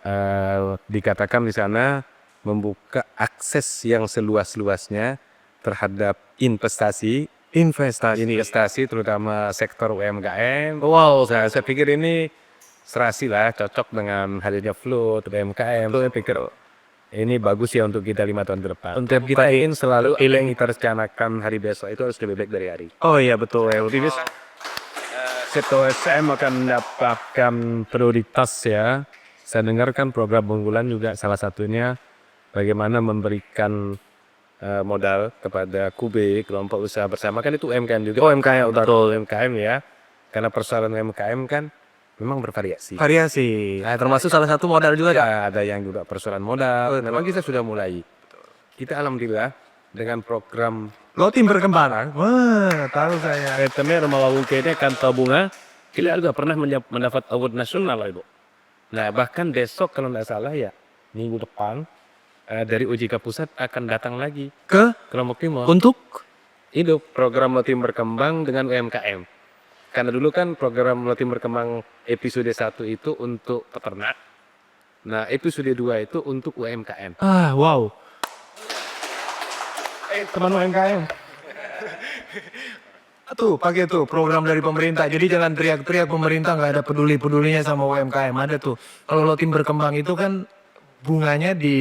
dikatakan di sana membuka akses yang seluas-luasnya terhadap investasi Investasi. terutama sektor UMKM. Wow. Saya pikir ini serasi lah, cocok dengan hadirnya float UMKM. Saya pikir ini bagus ya untuk kita 5 tahun ke depan. Untuk Kita ingin selalu apa yang kita rencanakan hari besok itu harus lebih baik dari hari. Oh iya, betul. Sektor SM akan mendapatkan prioritas ya. Saya dengarkan program unggulan juga salah satunya bagaimana memberikan modal kepada KUB, kelompok usaha bersama, kan itu UMKM juga. UMKM, betul. UMKM ya. Karena persoalan UMKM kan memang bervariasi. Variasi. Nah, termasuk salah satu modal juga. Ya, ada yang juga persoalan modal. Memang kita sudah mulai. Kita alhamdulillah dengan program Lo tim berkembang. Wah, tahu saya. Temer melakukannya kantor bunga, kita juga pernah mendapat award nasional lah, Ibu. Nah, bahkan besok kalau tidak salah ya, minggu depan dari OJK Pusat akan datang lagi Ke ke Lombok Timur. untuk Itu program Lotim Berkembang dengan UMKM. Karena dulu kan program Lotim Berkembang episode 1 itu untuk peternak. Nah, episode 2 itu untuk UMKM. wow. Teman UMKM. Tuh, pakai tuh program dari pemerintah. Jadi jangan teriak-teriak pemerintah nggak ada peduli-pedulinya sama UMKM. Ada tuh. Kalau lo tim berkembang itu kan bunganya di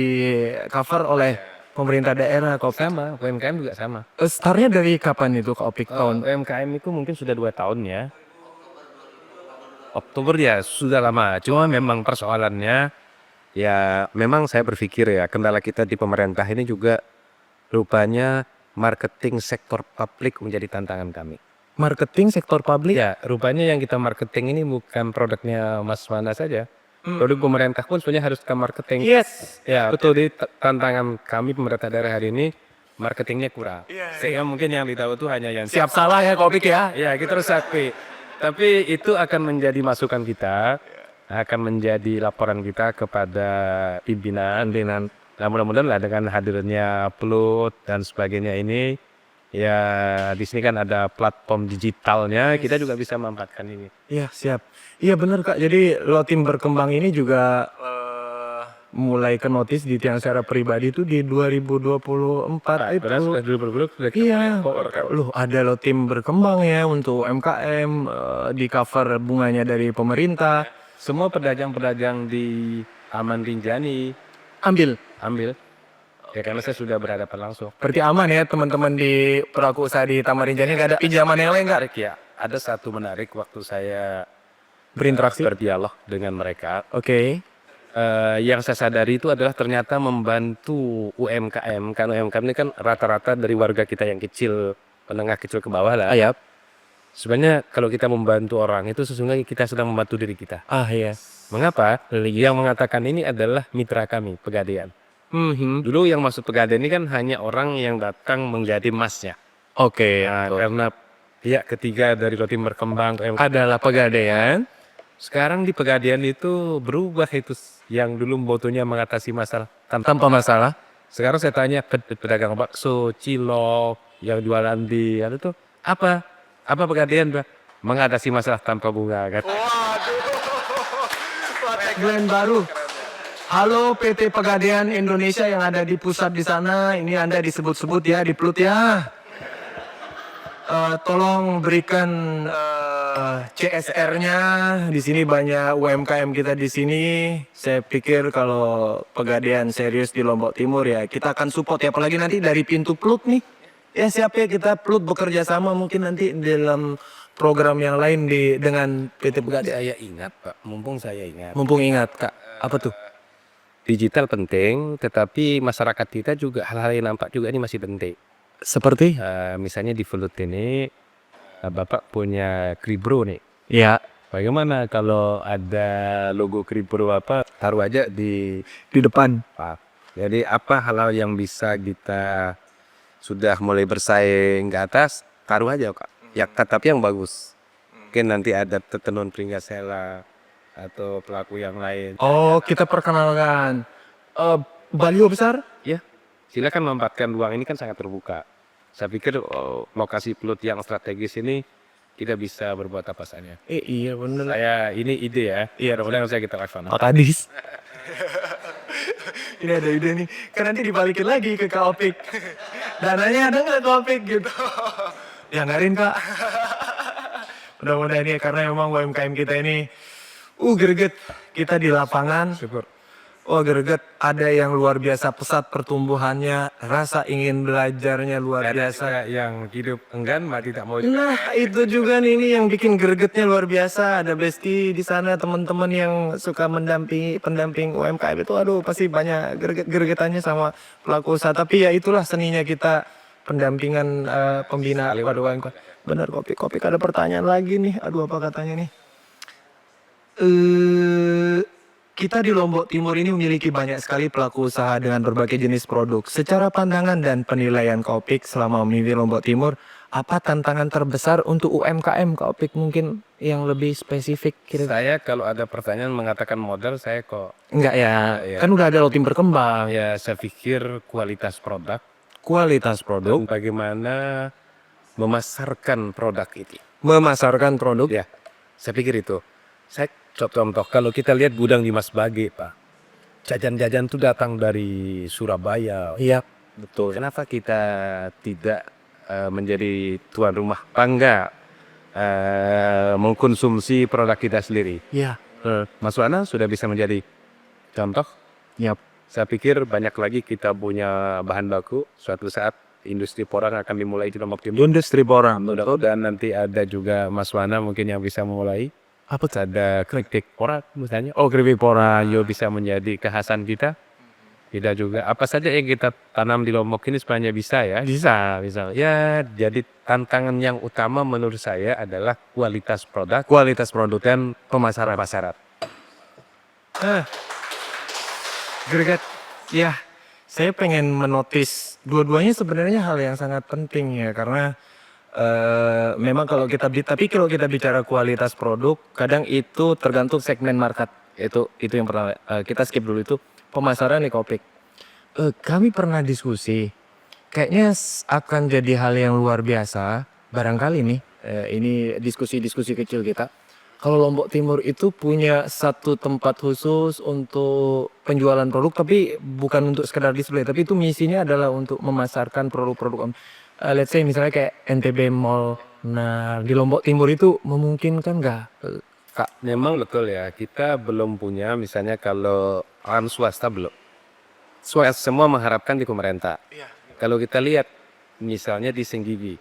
cover oleh pemerintah daerah. Kok Sama, UMKM juga sama. startnya dari kapan itu Kak Opik tahun? UMKM itu mungkin sudah 2 tahun ya. Oktober ya sudah lama. Cuma memang persoalannya ya memang saya berpikir ya kendala kita di pemerintah ini juga rupanya marketing sektor publik menjadi tantangan kami. Marketing sektor publik? Ya, rupanya yang kita marketing ini bukan produknya Mas Wana saja. Produk pemerintah pun sebenarnya harus ke marketing. Yes. Ya, betul. Di tantangan kami pemerintah daerah hari ini marketingnya kurang. Sehingga mungkin yang ditahu itu hanya yang Siap salah ya Kak Opik ya. ya kita harus akui. Tapi itu akan menjadi masukan kita, akan menjadi laporan kita kepada pimpinan. Nah, mudah-mudahan lah dengan hadirnya Plot dan sebagainya ini, ya di sini kan ada platform digitalnya, kita juga bisa memanfaatkan ini. Iya, siap. Iya benar Kak. Jadi lo tim berkembang ini juga mulai ke notis di tiang secara pribadi itu di 2024 itu. Padahal sudah dulu sudah Iya, loh ada lo tim berkembang ya untuk UMKM di cover bunganya dari pemerintah. semua pedagang-pedagang di Taman Rinjani Ambil. ya karena saya sudah berhadapan langsung. Berarti aman ya teman-teman di pelaku usaha di Taman Rinjani, nggak ada pinjaman yang lain nggak? Menarik ya, ada satu menarik waktu saya Berinteraksi. berdialog dengan mereka. Oke. Yang saya sadari itu adalah ternyata membantu UMKM. Karena UMKM ini kan rata-rata dari warga kita yang kecil, menengah kecil ke bawah lah. Ayap. Sebenarnya kalau kita membantu orang itu sesungguhnya kita sedang membantu diri kita. Iya. Mengapa? Yang mengatakan ini adalah mitra kami, Pegadaian. Dulu yang masuk Pegadaian ini kan hanya orang yang datang menjadi masnya. Oke, Nah, karena pihak ketiga dari roti berkembang adalah Pegadaian. sekarang di Pegadaian itu berubah itu yang dulu motonya mengatasi masalah Tanpa masalah. sekarang saya tanya ke pedagang bakso, cilok, yang jualan di itu tuh apa Pegadaian, Pak? Mengatasi masalah tanpa bunga kan. Tagline baru. Halo PT Pegadaian Indonesia yang ada di pusat di sana, ini Anda disebut-sebut ya, diplut ya. Tolong berikan CSR-nya. Di sini banyak UMKM kita di sini. Saya pikir kalau Pegadaian serius di Lombok Timur ya, kita akan support ya. Apalagi nanti dari pintu plut nih. Ya siapa ya, kita plut bekerja sama mungkin nanti dalam program yang lain dengan PT Pegadaian. Saya ingat, Pak, mumpung saya ingat. Mumpung ingat Kak, apa tuh? Digital penting, tetapi masyarakat kita juga hal-hal yang nampak juga ini masih penting. Seperti? Misalnya di Fulut ini, Bapak punya Kribro nih. Ya, Bagaimana kalau ada logo Kribro apa, taruh aja di di depan. Pak. Jadi apa hal-hal yang bisa kita sudah mulai bersaing ke atas, taruh aja Kak. Ya, tapi yang bagus. Mungkin nanti ada Tetenun Pringgasela atau pelaku yang lain. Oh, kita perkenalkan. Baliho besar? Ya, silakan memanfaatkan ruang ini kan sangat terbuka. Saya pikir lokasi Pulut yang strategis ini kita bisa berbuat apa saja. Iya bener. Ini ide ya. Iya, mudah-mudahan saya kita laksanakan. Pak Kadis. Ini ada ide nih. Kan nanti dibalikin lagi ke Kak Opik. Dananya ada nggak Kak Opik gitu? Ya ngarin Kak. Mudah-mudahan ya, karena memang UMKM kita ini greget. Kita di lapangan. Syukur. Greget, ada yang luar biasa pesat pertumbuhannya, rasa ingin belajarnya luar biasa. Yang hidup enggan mati tak mau. Nah, itu juga nih ini yang bikin gregetnya luar biasa. Ada Besti di sana, teman-teman yang suka pendamping UMKM itu, aduh pasti banyak gregetannya sama pelaku usaha. Tapi ya itulah seninya kita pendampingan pembina pada UMKM. Benar, Kopik ada pertanyaan lagi nih. Aduh, apa katanya nih? Kita di Lombok Timur ini memiliki banyak sekali pelaku usaha dengan berbagai jenis produk. Secara pandangan dan penilaian Kak Opik selama memimpin Lombok Timur, apa tantangan terbesar untuk UMKM Kak Opik mungkin yang lebih spesifik kira-kira? Saya kalau ada pertanyaan mengatakan modal, saya kok Enggak ya, Iya. kan udah ada lo tim berkembang. ya saya pikir kualitas produk Kualitas produk, dan bagaimana memasarkan produk itu. memasarkan produk. Ya, saya pikir itu. Saya contoh kalau kita lihat gudang di Mas Bage, Pak. Jajan-jajan tuh datang dari Surabaya. Iya, Betul. Kenapa kita tidak menjadi tuan rumah bangga mengkonsumsi produk kita sendiri? iya, Mas Wana sudah bisa menjadi contoh. iya. Saya pikir banyak lagi kita punya bahan baku. Suatu saat industri porang akan dimulai di Lombok Timur. Industri porang. Dan nanti ada juga Mas Wana mungkin yang bisa memulai. Apa tuh? Ada keripik porang misalnya. Oh, keripik porang. Yo bisa menjadi kekhasan kita. Kita juga apa saja yang kita tanam di Lombok ini sebenarnya bisa ya. Bisa. Ya, jadi tantangan yang utama menurut saya adalah kualitas produk Kualitas produk. dan pemasaran pasar. Greget, ya saya pengen menotis dua-duanya sebenarnya hal yang sangat penting ya, karena memang kalau kita tapi kalau kita bicara kualitas produk, kadang itu tergantung segmen market. Itu yang pertama. Kita skip dulu itu pemasaran nih Kopik. Kami pernah diskusi, kayaknya akan jadi hal yang luar biasa barangkali nih. Ini diskusi-diskusi kecil kita. Kalau Lombok Timur itu punya satu tempat khusus untuk penjualan produk, tapi bukan untuk sekedar display, tapi itu misinya adalah untuk memasarkan produk-produk. Let's say misalnya kayak NTB Mall. Nah, di Lombok Timur itu memungkinkan nggak, Kak? Memang betul ya, kita belum punya misalnya kalau orang swasta belum. Semua mengharapkan di pemerintah. Kalau kita lihat misalnya di Senggigi.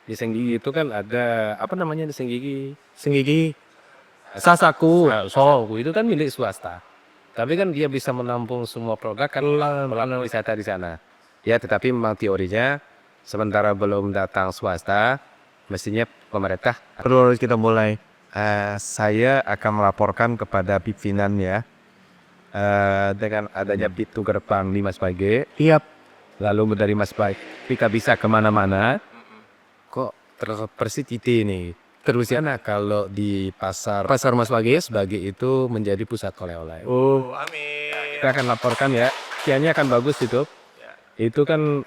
Di Senggigi itu kan ada apa namanya di Senggigi? Senggigi, Sasaku, Sohu itu kan milik swasta. Tapi kan dia bisa menampung semua produk kan melalui wisata di sana. Ya, tetapi memang teorinya sementara belum datang swasta, mestinya pemerintah perlu harus kita mulai. saya akan melaporkan kepada pimpinan ya. dengan adanya pintu gerbang di Mas Bage, Iya. lalu dari Mas Bage kita bisa kemana-mana. Kok terpersit ini? Terusnya kalau di pasar Mas Bage sebagai itu menjadi pusat oleh-oleh. Oh, amin. Kita akan laporkan ya, kiannya akan bagus itu. Itu kan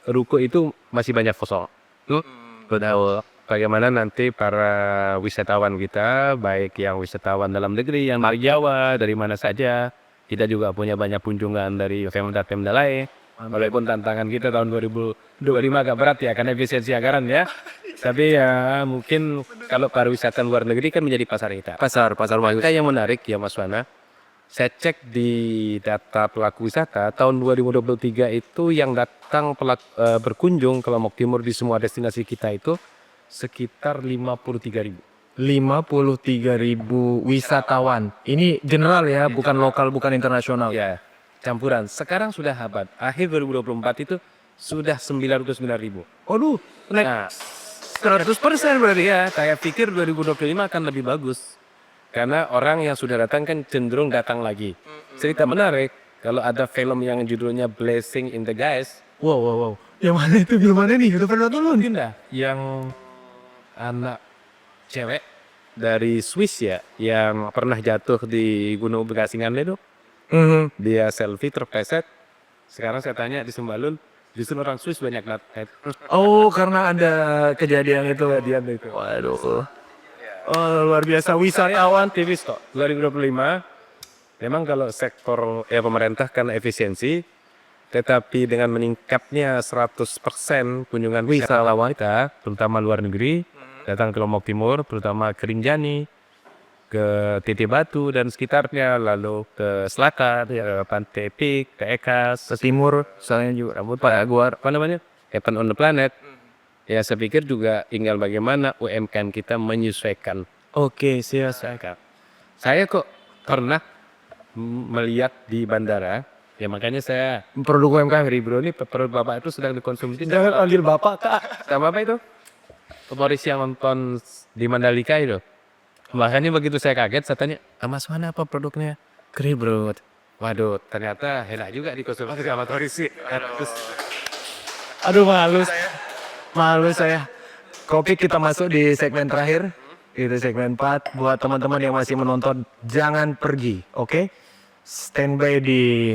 ruko itu masih banyak kosong. Betul. Bagaimana nanti para wisatawan kita, baik yang wisatawan dalam negeri, yang dari Jawa, dari mana saja, kita juga punya banyak kunjungan dari Pemda lain. Walaupun tantangan kita tahun 2025 agak berat ya, karena efisiensi anggaran ya. Tapi ya mungkin kalau pariwisata luar negeri kan menjadi pasar kita. Pasar kita yang menarik ya Mas Wana. Saya cek di data pelaku wisata tahun 2023 itu yang datang berkunjung ke Lombok Timur di semua destinasi kita itu sekitar 53.000. 53.000 wisatawan. Ini general ya, bukan lokal, bukan internasional. Ya, campuran. Sekarang sudah abad. Akhir 2024 itu sudah 99.000. Aduh, naik Nah, 100% berarti. ya, saya pikir 2025 akan lebih bagus. Karena orang yang sudah datang kan cenderung datang lagi. Cerita menarik, kalau ada film yang judulnya Blessing in the Guys, Wow. Yang mana itu? Film mana nih? Udah pernah nonton? mungkin dah yang anak cewek dari Swiss ya, yang pernah jatuh di Gunung Begasingan itu, dia selfie terpleset. Sekarang saya tanya di Sembalun, justru orang Swiss banyak datang. Oh, karena ada kejadian itu. Itu. Waduh. Oh, luar biasa wisatawan. Aktivis kok. 2025 memang kalau sektor ya pemerintah kan efisiensi, tetapi dengan meningkatnya 100% kunjungan wisatawan kita, terutama luar negeri, datang ke Lombok Timur, terutama ke Rinjani, ke Titi Batu dan sekitarnya, lalu ke selatan, ya, Pantai Pik, ke Ekas, Ke timur, misalnya juga rambut Pak apa namanya? Heaven on the Planet. Ya saya pikir juga tinggal bagaimana UMKM kita menyesuaikan. Oke, siap. Saya kok pernah melihat di bandara, ya makanya saya Produk UMKM. Bro ini perut bapak itu sedang dikonsumsi. Jangan panggil bapak, Kak. Sama apa itu? Pemoris yang nonton di Mandalika itu. Makanya begitu saya kaget, saya tanya, Mas mana apa produknya? Keren, bro. Waduh, ternyata enak juga dikonsumsi sama Torisi. Aduh, malu saya. Kopi kita masuk di segmen terakhir. Itu segmen 4. Buat teman-teman yang masih menonton, jangan pergi, oke? Standby di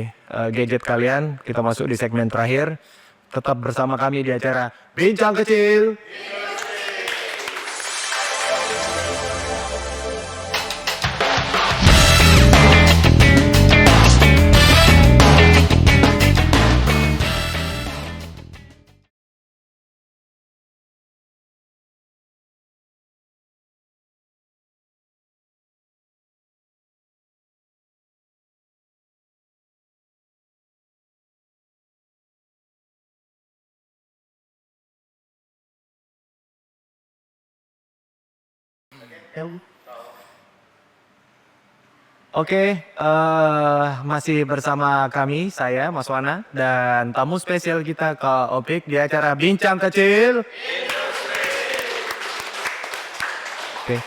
gadget kalian. Kita masuk di segmen terakhir. Tetap bersama kami di acara Bincang Kecil. Oke, masih bersama kami, saya Mas Wana, dan tamu spesial kita Kak Opik di acara Bincang Kecil. Oke,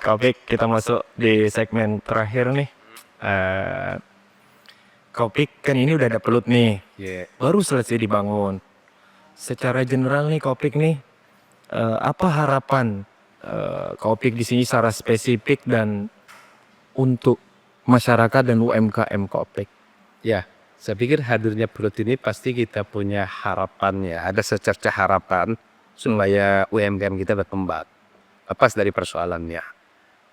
Kak Opik, kita masuk di segmen terakhir nih. Kak Opik, kan ini udah ada pelut nih, Yeah. baru selesai dibangun. Secara general nih Kak Opik nih, apa harapan Kak Opik di sini secara spesifik dan untuk masyarakat dan UMKM Kak Opik? Ya, saya pikir hadirnya perut ini pasti kita punya harapan ya. Ada secerca harapan supaya UMKM kita berkembang. Lepas dari persoalannya.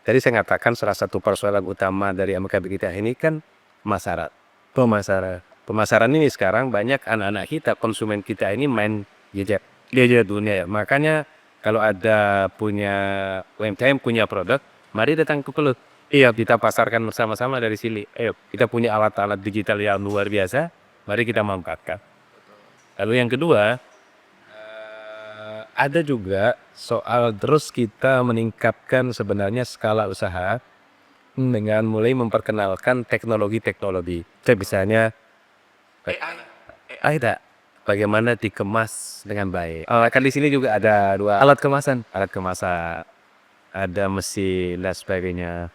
Tadi saya katakan salah satu persoalan utama dari UMKM kita ini kan pemasaran. Pemasaran ini sekarang banyak anak-anak kita, konsumen kita ini main gadget dunia ya. Makanya kalau ada punya UMKM punya produk, mari datang ke Pelut. Iya, kita pasarkan bersama-sama dari sini. Ayo, kita punya alat-alat digital yang luar biasa, mari kita manfaatkan. Lalu yang kedua, ada juga soal terus kita meningkatkan sebenarnya skala usaha dengan mulai memperkenalkan teknologi-teknologi. Misalnya AI, bagaimana dikemas dengan baik. Kan di sini juga ada dua alat kemasan, ada mesin dan sebagainya.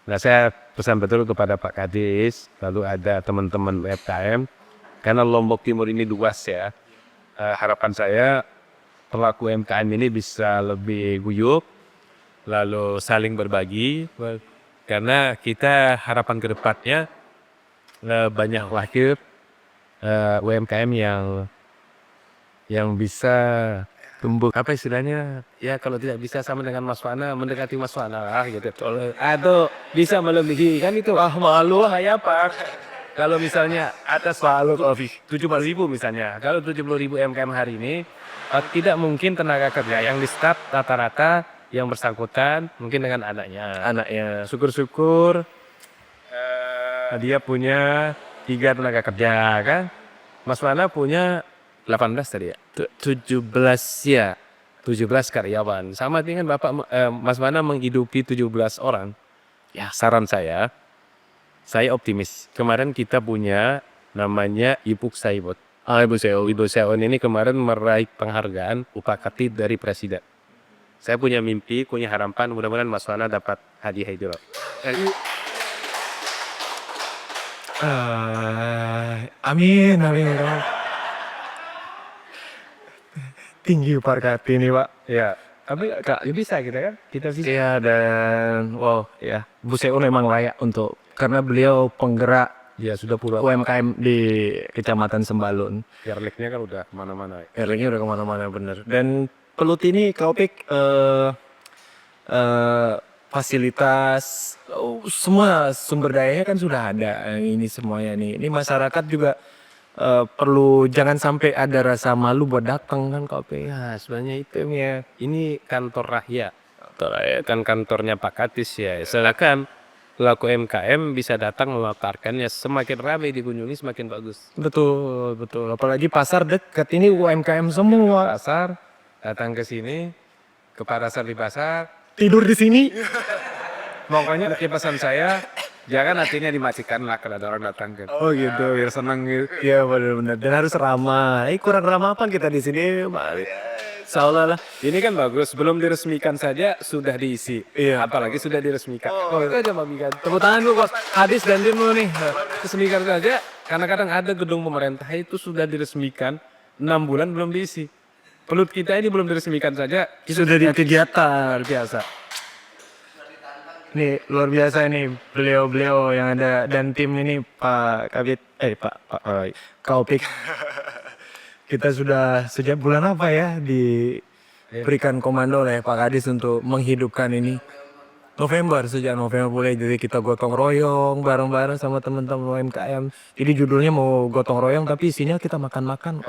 Nah, saya pesan betul kepada Pak Kadis, lalu ada teman-teman UMKM, karena Lombok Timur ini luas ya. Harapan saya pelaku UMKM ini bisa lebih guyup, lalu saling berbagi, karena kita harapan ke depannya banyak lahir UMKM yang bisa tumbuh, apa istilahnya ya, kalau tidak bisa sama dengan Mas Wana, mendekati Mas Wana lah gitu, atau bisa melebihi, kan itu malu kayak apa kalau misalnya ada selalu 70.000 misalnya, kalau 70.000 UMKM hari ini tidak mungkin tenaga kerja yang di start rata-rata yang bersangkutan mungkin dengan anaknya syukur-syukur dia punya 3 tenaga kerja kan, Mas Wana punya 18 tadi ya? 17 ya. 17 karyawan. Sama dengan Bapak Mas Wana menghidupi 17 orang. Ya, saran saya optimis. Kemarin kita punya namanya Ibu Saibot. Ibu Saibot ini kemarin meraih penghargaan Upakati dari Presiden. Saya punya mimpi, punya harapan, mudah-mudahan Mas Wana dapat hadiah itu loh. Amin. Tinggi Pak Karti ini Pak. Ya, tapi bisa kita kan? Kita bisa. Iya, dan wow ya, Bu Seo memang layak untuk, karena beliau penggerak Ya sudah puluhan. UMKM di Kecamatan Sembalun. Erliknya kan udah kemana-mana. Erlingnya udah kemana-mana bener. Dan Pelut ini Kaupik fasilitas semua sumber dayanya kan sudah ada, ini semuanya nih. Ini masyarakat juga perlu, jangan sampai ada rasa malu buat datang kan Kaupik. Ya, sebenarnya itu ya. Ini kantor rakyat. Kan kantornya Pak Kadis ya. Silakan pelaku UMKM bisa datang memaparkannya, semakin ramai dikunjungi semakin bagus. Betul. Apalagi pasar dekat ini UMKM semua. Pasar datang ke sini, ke pasar di pasar, Tidur di sini. pokoknya pesan saya jangan hatinya dimatikan lah kalau ada orang datang kan. Oh gitu, biar senang gitu. Iya benar-benar. Dan harus ramah. Kurang ramah apa kita di sini? Salah lah. Ini kan bagus, belum diresmikan saja sudah diisi. Iya. Apalagi sudah diresmikan. Oh, itu aja Mami kan. Tepuk tangan dulu Bos. Hadis dan tim lu nih. Resmikan saja. Kadang-kadang ada gedung pemerintah itu sudah diresmikan 6 bulan belum diisi. Pelut kita ini belum diresmikan saja Sudah di kegiatan biasa. Nih luar biasa ini beliau-beliau yang ada, dan tim ini Pak Kabit Kaupik. Kita sudah sejak bulan apa ya diberikan komando oleh Pak Kadis untuk menghidupkan ini. Sejak November mulai, jadi kita gotong royong bareng-bareng sama teman-teman UMKM. Jadi judulnya mau gotong royong tapi isinya kita makan-makan.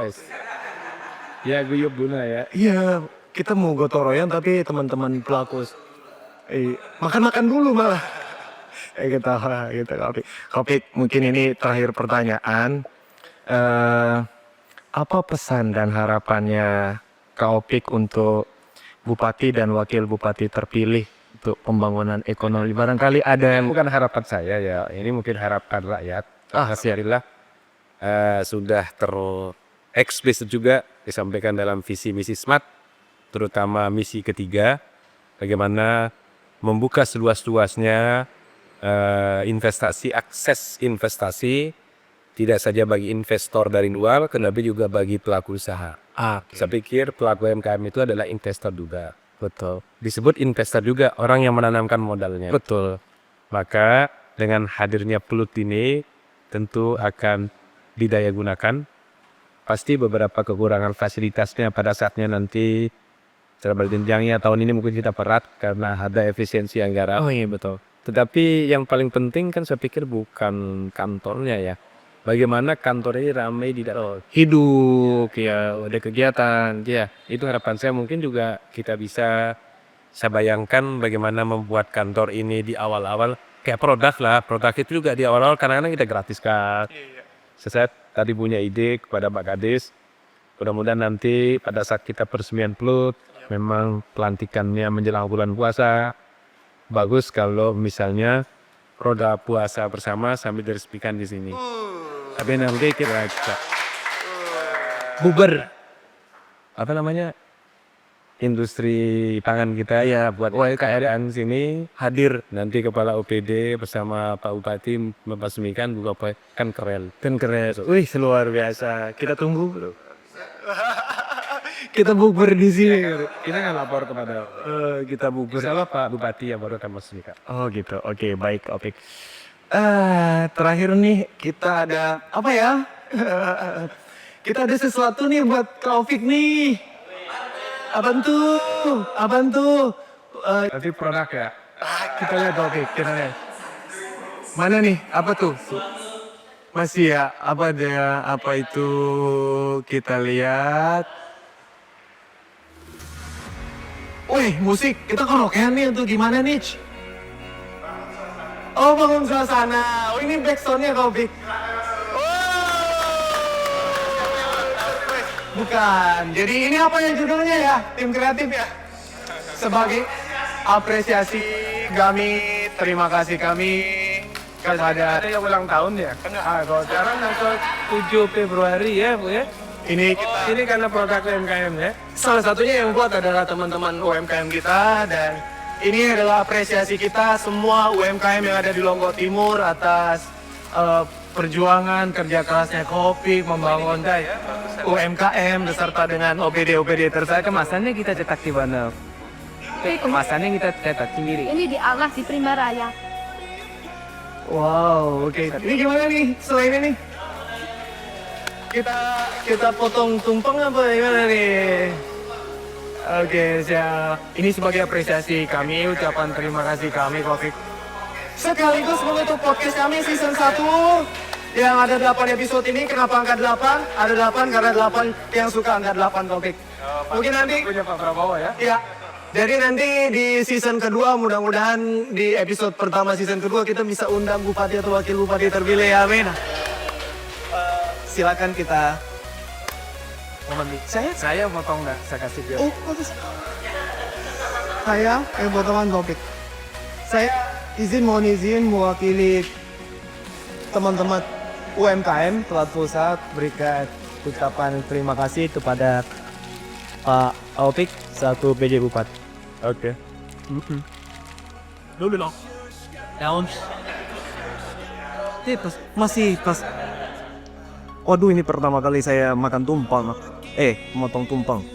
ya guyup guna ya. Iya, kita mau gotong royong tapi teman-teman pelaku makan-makan dulu malah. Kita Kaupik, mungkin ini terakhir pertanyaan. Apa pesan dan harapannya Kaupik untuk Bupati dan Wakil Bupati terpilih untuk pembangunan ekonomi? Barangkali ada yang Bukan harapan saya ya, ini mungkin harapan rakyat. Alhamdulillah sudah tereksplisit juga disampaikan dalam visi misi SMART, terutama misi ketiga, bagaimana membuka seluas-luasnya investasi, akses investasi, tidak saja bagi investor dari luar, tetapi juga bagi pelaku usaha. Saya pikir pelaku UMKM itu adalah investor juga. betul. Disebut investor juga orang yang menanamkan modalnya. Betul. Maka dengan hadirnya Pelut ini tentu akan didaya gunakan. Pasti beberapa kekurangan fasilitasnya pada saatnya nanti secara berjenjangnya tahun ini mungkin kita berat karena ada efisiensi anggaran. Oh iya betul. Tetapi yang paling penting kan saya pikir bukan kantornya ya. Bagaimana kantor ini ramai di dalam Hidup ya, ada kegiatan. ya, itu harapan saya. Mungkin juga kita bisa, saya bayangkan bagaimana membuat kantor ini di awal-awal kayak produk lah. Produk itu juga di awal-awal kadang-kadang kita gratiskan. Saya tadi punya ide kepada Pak Kadis, mudah-mudahan nanti pada saat kita peresmian Pelut, memang pelantikannya menjelang bulan puasa, bagus kalau misalnya roda puasa bersama sambil diresmikan di sini. Tapi nanti kita Buber. apa namanya industri pangan kita ya buat keadaan sini Hadir nanti kepala OPD bersama Pak Bupati meresmikan buka kan keren. dan keren. Wih, luar biasa. Kita tunggu, bro. Kita bukber di sini. Kita nggak lapor kepada Kita bukber. Misalnya Pak Bupati yang baru akan meresmikan. Oh gitu. Oke, baik, Opik. Terakhir nih kita ada apa ya? Kita ada sesuatu nih buat Kak Opik nih. Apaan tuh? Apaan tuh? Nanti produk ya. Kita lihat Opik, kita lihat. Mana nih? Apa tuh? Masih ya? Apa dia? Apa itu? Kita lihat. Wih, musik. Kita karaokean nih untuk gimana nih? Oh, bangun suasana. Oh, ini backsoundnya Opik. Bukan. Jadi ini apa ya judulnya ya? Tim kreatif ya? Sebagai apresiasi kami, terima kasih kami kepada Ada yang ulang tahun ya? Kalau sekarang tanggal 7 Februari ya Bu ya. ini kita Ini karena produk UMKM ya. salah satunya yang buat adalah teman-teman UMKM kita dan ini adalah apresiasi kita semua UMKM yang ada di Lombok Timur atas perjuangan kerja kerasnya Kopi membangun UMKM beserta dengan OPD-OPD tersebut. Kemasannya kita cetak di mana? Kemasannya kita cetak sendiri. Ini di Alas di Primaraya. Wow, oke. Ini gimana nih selain ini? Kita potong tumpeng apa gimana nih? Oke, siap. Ini sebagai apresiasi kami, ucapan terima kasih kami, Kopi. Sekaligus menutup podcast kami season 1 yang ada 8 episode ini. Kenapa angka 8? Ada 8 karena 8 yang suka angka 8 Kopi. Mungkin nanti Punya Pak Prabowo ya. ya. Jadi nanti di season kedua mudah-mudahan di episode pertama season kedua kita bisa undang bupati atau wakil bupati terpilih ya amin. Silakan kita Saya potong nggak? Saya kasih dia. Oh, bagus. Saya yang potongan topik. Saya mohon izin mewakili teman-teman UMKM Telat Pusat berikan ucapan terima kasih kepada Pak Opik satu PJ Bupati. Oke. Dulu dong. Daun. Masih pas. Waduh, ini pertama kali saya makan tumpeng. Motong tumpeng.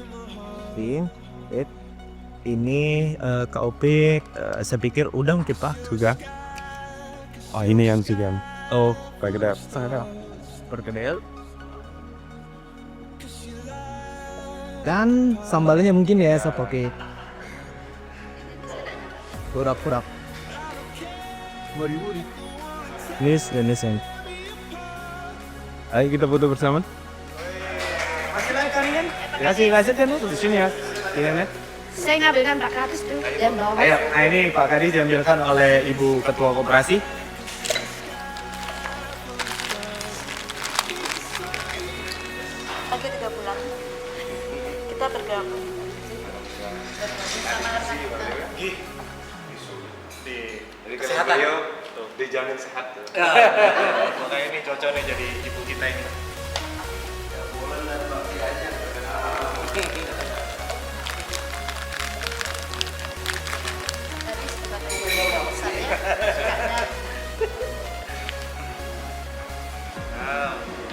Ini Kak Opik, saya pikir udang kita juga. Oh ini yang juga. Oh, Perkedel. perkedel. Dan sambalnya mungkin ya saya pakai kurap-kurap. Nis dan Nis yang. Ayo kita foto bersama. Masih lagi kalian? Kasih kan di sini ya. Iya, Saya ngambilkan Pak Kadis tuh dan bawa. Ayo, nah ini Pak Kadis diambilkan oleh Ibu Ketua Koperasi. Lagi 3 bulan. Kita bergabung. Kesehatan. Dijamin sehat. Makanya ini cocok nih jadi ibu kita ini.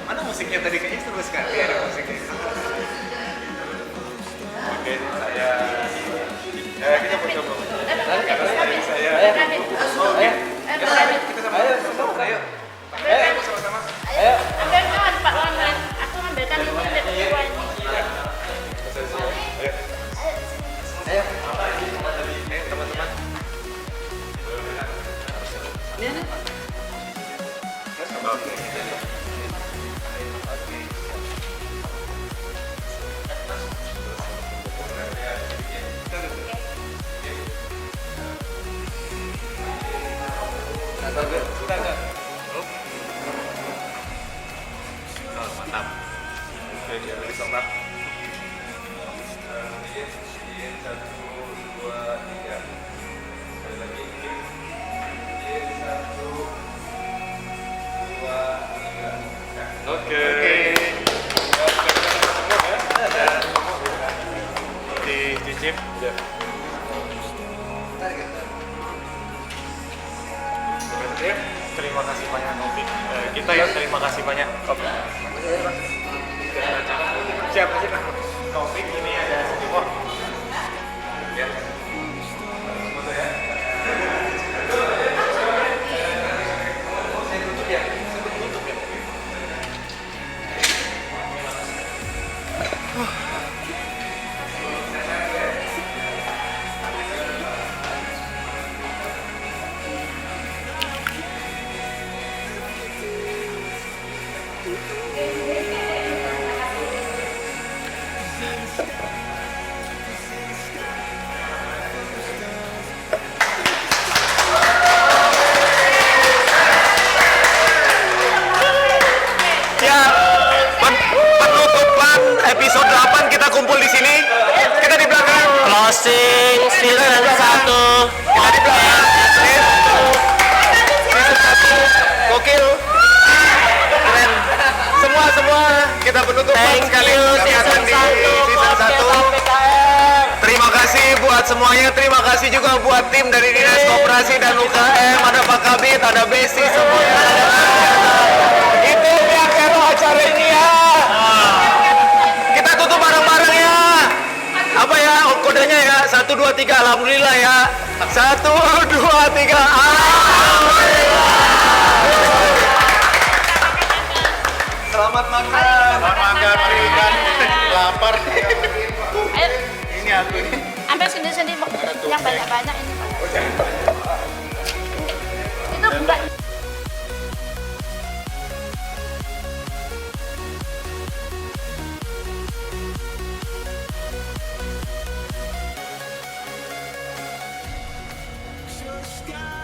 Mana musiknya tadi kayaknya seru sekali ada musiknya. Oke, kita foto dulu. Ambilkan Pak Wamen. Aku ngambilkan ini dari kedua ini. Teman-teman. Mantap. Oke, sokap. Satu, dua, tiga. Sip. Terima kasih banyak Kopi. Kita ya terima kasih banyak Kopi. Siap, siap. Kopi ini ada sedikit. Ya. Foto ya. Saya tutup ya. Ya, penutupan episode 8 kita kumpul di sini. Kita di belakang. Closing season 1. Kita di belakang. Season 1. Gokil. Keren. Semua kita penutupan Thank sekali you kegiatan season di 1 season 1. PKM. Terima kasih buat semuanya. Terima kasih juga buat tim dari Dinas Koperasi dan UKM. Ada Pak Kabit, ada Besi, semuanya. Itu biar kero acara ini ya. Kita tutup bareng-bareng ya. Apa ya kodenya ya? 1, 2, 3. Alhamdulillah ya. 1, 2, 3. Alhamdulillah. Selamat makan. Selamat makan. Mari kan. Lapar. Ayo, Ini aku ini. ambil sendiri-sendiri yang banyak-banyak ini. Itu enggak. Sky